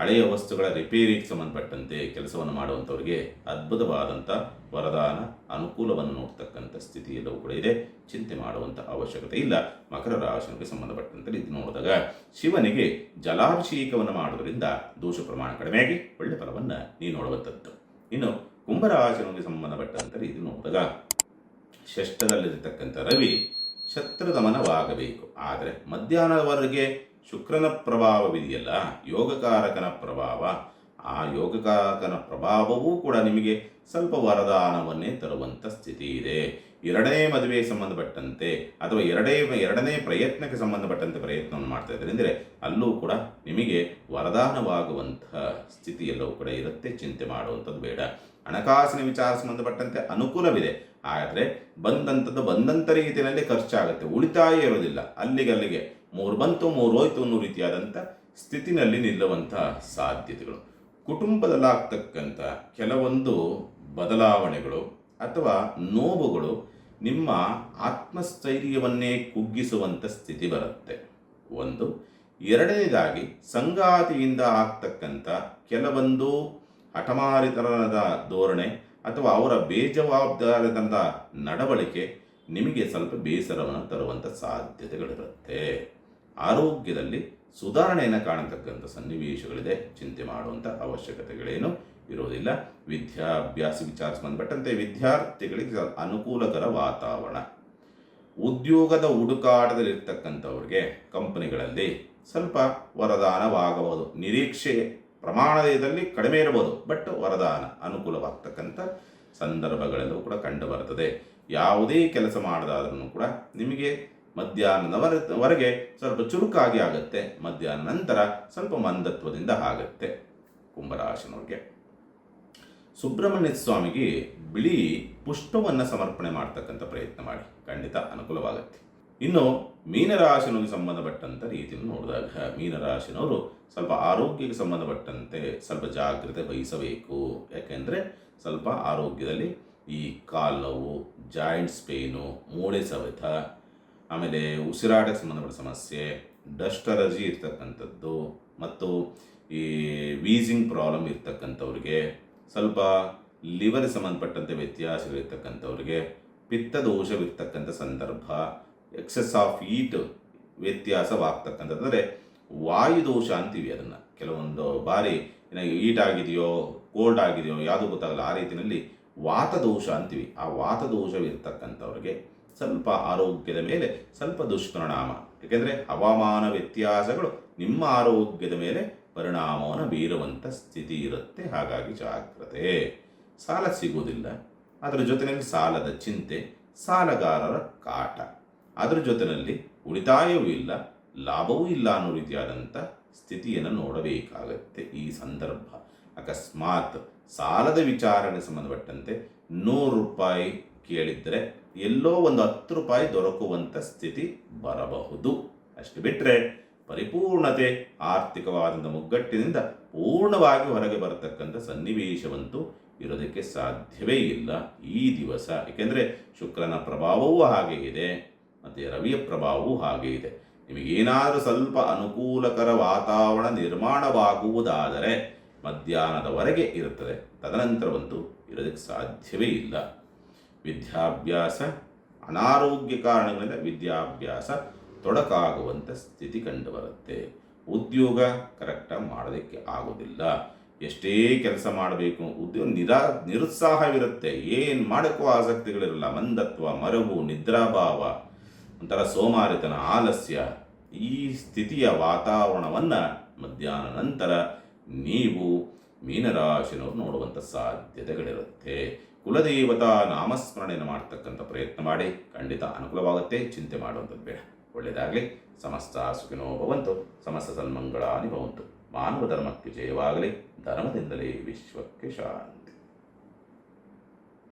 ಹಳೆಯ ವಸ್ತುಗಳ ರಿಪೇರಿಗೆ ಸಂಬಂಧಪಟ್ಟಂತೆ ಕೆಲಸವನ್ನು ಮಾಡುವಂಥವ್ರಿಗೆ ಅದ್ಭುತವಾದಂಥ ವರದಾನ ಅನುಕೂಲವನ್ನು ನೋಡ್ತಕ್ಕಂಥ ಸ್ಥಿತಿಯೆಲ್ಲವೂ ಕೂಡ ಇದೆ. ಚಿಂತೆ ಮಾಡುವಂಥ ಅವಶ್ಯಕತೆ ಇಲ್ಲ. ಮಕರ ರಾಶಿಗೆ ಸಂಬಂಧಪಟ್ಟಂತೆ ಇದು ನೋಡಿದಾಗ ಶಿವನಿಗೆ ಜಲಾಭಿಷೇಕವನ್ನು ಮಾಡೋದ್ರಿಂದ ದೋಷ ಪ್ರಮಾಣ ಕಡಿಮೆಯಾಗಿ ಒಳ್ಳೆ ಫಲವನ್ನು ನೀವು ನೋಡುವಂಥದ್ದು. ಇನ್ನು ಕುಂಭರಾಶಿಗೆ ಸಂಬಂಧಪಟ್ಟಂತೆ ಇದು ನೋಡಿದಾಗ ಷಷ್ಠದಲ್ಲಿರತಕ್ಕಂಥ ರವಿ ಶತ್ರುದಮನವಾಗಬೇಕು. ಆದರೆ ಮಧ್ಯಾಹ್ನದವರೆಗೆ ಶುಕ್ರನ ಪ್ರಭಾವವಿದೆಯಲ್ಲ, ಯೋಗಕಾರಕನ ಪ್ರಭಾವ, ಆ ಯೋಗಕಾರಕನ ಪ್ರಭಾವವೂ ಕೂಡ ನಿಮಗೆ ಸ್ವಲ್ಪ ವರದಾನವನ್ನೇ ತರುವಂಥ ಸ್ಥಿತಿ ಇದೆ. ಎರಡನೇ ಮದುವೆಗೆ ಸಂಬಂಧಪಟ್ಟಂತೆ ಅಥವಾ ಎರಡನೇ ಪ್ರಯತ್ನಕ್ಕೆ ಸಂಬಂಧಪಟ್ಟಂತೆ ಪ್ರಯತ್ನವನ್ನು ಮಾಡ್ತಾ ಇದ್ದಾರೆ ಅಂದರೆ ಅಲ್ಲೂ ಕೂಡ ನಿಮಗೆ ವರದಾನವಾಗುವಂತಹ ಸ್ಥಿತಿ ಎಲ್ಲವೂ ಕೂಡ ಇರುತ್ತೆ. ಚಿಂತೆ ಮಾಡುವಂಥದ್ದು ಬೇಡ. ಹಣಕಾಸಿನ ವಿಚಾರ ಸಂಬಂಧಪಟ್ಟಂತೆ ಅನುಕೂಲವಿದೆ, ಆದರೆ ಬಂದಂಥ ರೀತಿಯಲ್ಲಿ ಖರ್ಚಾಗುತ್ತೆ, ಉಳಿತಾಯ ಇರೋದಿಲ್ಲ. ಅಲ್ಲಿಗೆ 3 ಬಂತು 3 ಹೋಯ್ತು ಅನ್ನೋ ರೀತಿಯಾದಂಥ ಸ್ಥಿತಿನಲ್ಲಿ ನಿಲ್ಲುವಂಥ ಸಾಧ್ಯತೆಗಳು. ಕುಟುಂಬದಲ್ಲಾಗ್ತಕ್ಕಂಥ ಕೆಲವೊಂದು ಬದಲಾವಣೆಗಳು ಅಥವಾ ನೋವುಗಳು ನಿಮ್ಮ ಆತ್ಮಸ್ಥೈರ್ಯವನ್ನೇ ಕುಗ್ಗಿಸುವಂಥ ಸ್ಥಿತಿ ಬರುತ್ತೆ. ಒಂದು. ಎರಡನೇದಾಗಿ ಸಂಗಾತಿಯಿಂದ ಆಗ್ತಕ್ಕಂಥ ಕೆಲವೊಂದು ಹಠಮಾರಿತನದ ಧೋರಣೆ ಅಥವಾ ಅವರ ಬೇಜವಾಬ್ದಾರಿತನದ ನಡವಳಿಕೆ ನಿಮಗೆ ಸ್ವಲ್ಪ ಬೇಸರವನ್ನು ತರುವಂಥ ಸಾಧ್ಯತೆಗಳಿರುತ್ತೆ. ಆರೋಗ್ಯದಲ್ಲಿ ಸುಧಾರಣೆಯನ್ನು ಕಾಣತಕ್ಕಂಥ ಸನ್ನಿವೇಶಗಳಿದೆ. ಚಿಂತೆ ಮಾಡುವಂಥ ಅವಶ್ಯಕತೆಗಳೇನು ಇರೋದಿಲ್ಲ. ವಿದ್ಯಾಭ್ಯಾಸ ವಿಚಾರ ಸಂಬಂಧಪಟ್ಟಂತೆ ವಿದ್ಯಾರ್ಥಿಗಳಿಗೆ ಅನುಕೂಲಕರ ವಾತಾವರಣ. ಉದ್ಯೋಗದ ಹುಡುಕಾಟದಲ್ಲಿರ್ತಕ್ಕಂಥವ್ರಿಗೆ ಕಂಪನಿಗಳಲ್ಲಿ ಸ್ವಲ್ಪ ವರದಾನವಾಗಬಹುದು. ನಿರೀಕ್ಷೆ ಪ್ರಮಾಣದಲ್ಲಿ ಕಡಿಮೆ ಇರಬಹುದು, ಬಟ್ ವರದಾನ ಅನುಕೂಲವಾಗ್ತಕ್ಕಂಥ ಸಂದರ್ಭಗಳೆಲ್ಲವೂ ಕೂಡ ಕಂಡು ಬರ್ತದೆ. ಯಾವುದೇ ಕೆಲಸ ಮಾಡೋದಾದ್ರೂ ಕೂಡ ನಿಮಗೆ ಮಧ್ಯಾಹ್ನದವರೆಗೆ ಸ್ವಲ್ಪ ಚುರುಕಾಗಿ ಆಗುತ್ತೆ, ಮಧ್ಯಾಹ್ನ ನಂತರ ಸ್ವಲ್ಪ ಮಂದತ್ವದಿಂದ ಆಗುತ್ತೆ. ಕುಂಭರಾಶಿನವ್ರಿಗೆ ಸುಬ್ರಹ್ಮಣ್ಯ ಸ್ವಾಮಿಗೆ ಬಿಳಿ ಪುಷ್ಪವನ್ನು ಸಮರ್ಪಣೆ ಮಾಡ್ತಕ್ಕಂಥ ಪ್ರಯತ್ನ ಮಾಡಿ, ಖಂಡಿತ ಅನುಕೂಲವಾಗುತ್ತೆ. ಇನ್ನು ಮೀನರಾಶಿನವ್ರಿಗೆ ಸಂಬಂಧಪಟ್ಟಂಥ ರೀತಿಯನ್ನು ನೋಡಿದಾಗ ಮೀನರಾಶಿನವರು ಸ್ವಲ್ಪ ಆರೋಗ್ಯಕ್ಕೆ ಸಂಬಂಧಪಟ್ಟಂತೆ ಸ್ವಲ್ಪ ಜಾಗ್ರತೆ ವಹಿಸಬೇಕು. ಯಾಕೆಂದರೆ ಸ್ವಲ್ಪ ಆರೋಗ್ಯದಲ್ಲಿ ಈ ಕಾಲು ನೋವು, ಜಾಯಿಂಟ್ಸ್ ಪೇಯ್ನು, ಮೂಳೆ ಸವೆತ, ಆಮೇಲೆ ಉಸಿರಾಟಕ್ಕೆ ಸಂಬಂಧಪಟ್ಟ ಸಮಸ್ಯೆ, ಡಸ್ಟ್ ಅಲರ್ಜಿ ಇರ್ತಕ್ಕಂಥದ್ದು ಮತ್ತು ಈ ವೀಸಿಂಗ್ ಪ್ರಾಬ್ಲಮ್ ಇರ್ತಕ್ಕಂಥವ್ರಿಗೆ, ಸ್ವಲ್ಪ ಲಿವರ್ಗೆ ಸಂಬಂಧಪಟ್ಟಂತೆ ವ್ಯತ್ಯಾಸಗಳಿರ್ತಕ್ಕಂಥವ್ರಿಗೆ, ಪಿತ್ತದೋಷವಿರ್ತಕ್ಕಂಥ ಸಂದರ್ಭ, ಎಕ್ಸೆಸ್ ಆಫ್ ಹೀಟ್ ವ್ಯತ್ಯಾಸವಾಗ್ತಕ್ಕಂಥದ್ದು, ಅಂದರೆ ವಾಯುದೋಷ ಅಂತೀವಿ ಅದನ್ನು. ಕೆಲವೊಂದು ಬಾರಿ ಹೀಟ್ ಆಗಿದೆಯೋ ಕೋಲ್ಡ್ ಆಗಿದೆಯೋ ಯಾವುದೂ ಗೊತ್ತಾಗಲ್ಲ, ಆ ರೀತಿಯಲ್ಲಿ ವಾತದೋಷ ಅಂತೀವಿ. ಆ ವಾತದೋಷವಿರ್ತಕ್ಕಂಥವ್ರಿಗೆ ಸ್ವಲ್ಪ ಆರೋಗ್ಯದ ಮೇಲೆ ಸ್ವಲ್ಪ ದುಷ್ಪರಿಣಾಮ. ಏಕೆಂದರೆ ಹವಾಮಾನ ವ್ಯತ್ಯಾಸಗಳು ನಿಮ್ಮ ಆರೋಗ್ಯದ ಮೇಲೆ ಪರಿಣಾಮವನ್ನು ಬೀರುವಂಥ ಸ್ಥಿತಿ ಇರುತ್ತೆ. ಹಾಗಾಗಿ ಜಾಗ್ರತೆ. ಸಾಲ ಸಿಗುವುದಿಲ್ಲ, ಅದರ ಜೊತೆಯಲ್ಲಿ ಸಾಲದ ಚಿಂತೆ, ಸಾಲಗಾರರ ಕಾಟ, ಅದರ ಜೊತೆಯಲ್ಲಿ ಉಳಿತಾಯವೂ ಇಲ್ಲ, ಲಾಭವೂ ಇಲ್ಲ ಅನ್ನೋ ರೀತಿಯಾದಂಥ ಸ್ಥಿತಿಯನ್ನು ನೋಡಬೇಕಾಗತ್ತೆ. ಈ ಸಂದರ್ಭ ಅಕಸ್ಮಾತ್ ಸಾಲದ ವಿಚಾರಣೆ ಸಂಬಂಧಪಟ್ಟಂತೆ 100 ರೂಪಾಯಿ ಕೇಳಿದರೆ ಎಲ್ಲೋ ಒಂದು 10 ರೂಪಾಯಿ ದೊರಕುವಂಥ ಸ್ಥಿತಿ ಬರಬಹುದು. ಅಷ್ಟು ಬಿಟ್ಟರೆ ಪರಿಪೂರ್ಣತೆ ಆರ್ಥಿಕವಾದಂಥ ಮುಗ್ಗಟ್ಟಿನಿಂದ ಪೂರ್ಣವಾಗಿ ಹೊರಗೆ ಬರತಕ್ಕಂಥ ಸನ್ನಿವೇಶವಂತೂ ಇರೋದಕ್ಕೆ ಸಾಧ್ಯವೇ ಇಲ್ಲ ಈ ದಿವಸ. ಏಕೆಂದರೆ ಶುಕ್ರನ ಪ್ರಭಾವವೂ ಹಾಗೆ ಇದೆ ಮತ್ತು ರವಿಯ ಪ್ರಭಾವವೂ ಹಾಗೆ ಇದೆ. ನಿಮಗೇನಾದರೂ ಸ್ವಲ್ಪ ಅನುಕೂಲಕರ ವಾತಾವರಣ ನಿರ್ಮಾಣವಾಗುವುದಾದರೆ ಮಧ್ಯಾಹ್ನದವರೆಗೆ ಇರುತ್ತದೆ. ತದನಂತರವಂತೂ ಇರೋದಕ್ಕೆ ಸಾಧ್ಯವೇ ಇಲ್ಲ. ವಿದ್ಯಾಭ್ಯಾಸ ಅನಾರೋಗ್ಯ ಕಾರಣಗಳಿಂದ ವಿದ್ಯಾಭ್ಯಾಸ ತೊಡಕಾಗುವಂಥ ಸ್ಥಿತಿ ಕಂಡುಬರುತ್ತೆ. ಉದ್ಯೋಗ ಕರೆಕ್ಟಾಗಿ ಮಾಡೋದಕ್ಕೆ ಆಗೋದಿಲ್ಲ. ಎಷ್ಟೇ ಕೆಲಸ ಮಾಡಬೇಕು, ನಿರುತ್ಸಾಹವಿರುತ್ತೆ, ಏನು ಮಾಡೋಕ್ಕೂ ಆಸಕ್ತಿಗಳಿರಲ್ಲ, ಮಂದತ್ವ, ಮರವು, ನಿದ್ರಾಭಾವ, ಒಂಥರ ಸೋಮಾರಿತನ, ಆಲಸ್ಯ, ಈ ಸ್ಥಿತಿಯ ವಾತಾವರಣವನ್ನು ಮಧ್ಯಾಹ್ನ ನಂತರ ನೀವು ಮೀನರಾಶಿನವರು ನೋಡುವಂಥ ಸಾಧ್ಯತೆಗಳಿರುತ್ತೆ. ಕುಲದೇವತಾ ನಾಮಸ್ಮರಣೆಯನ್ನು ಮಾಡ್ತಕ್ಕಂಥ ಪ್ರಯತ್ನ ಮಾಡಿ, ಖಂಡಿತ ಅನುಕೂಲವಾಗುತ್ತೆ. ಚಿಂತೆ ಮಾಡುವಂಥದ್ದು ಬೇಡ. ಒಳ್ಳೆಯದಾಗಲಿ. ಸಮಸ್ತ ಸುಖಿನೋ ಭವಂತು. ಸಮಸ್ತ ಸನ್ಮಂಗಳಾನಿ ಭವಂತು. ಮಾನವ ಧರ್ಮಕ್ಕೆ ಜಯವಾಗಲಿ. ಧರ್ಮದಿಂದಲೇ ವಿಶ್ವಕ್ಕೆ ಶಾಂತಿ.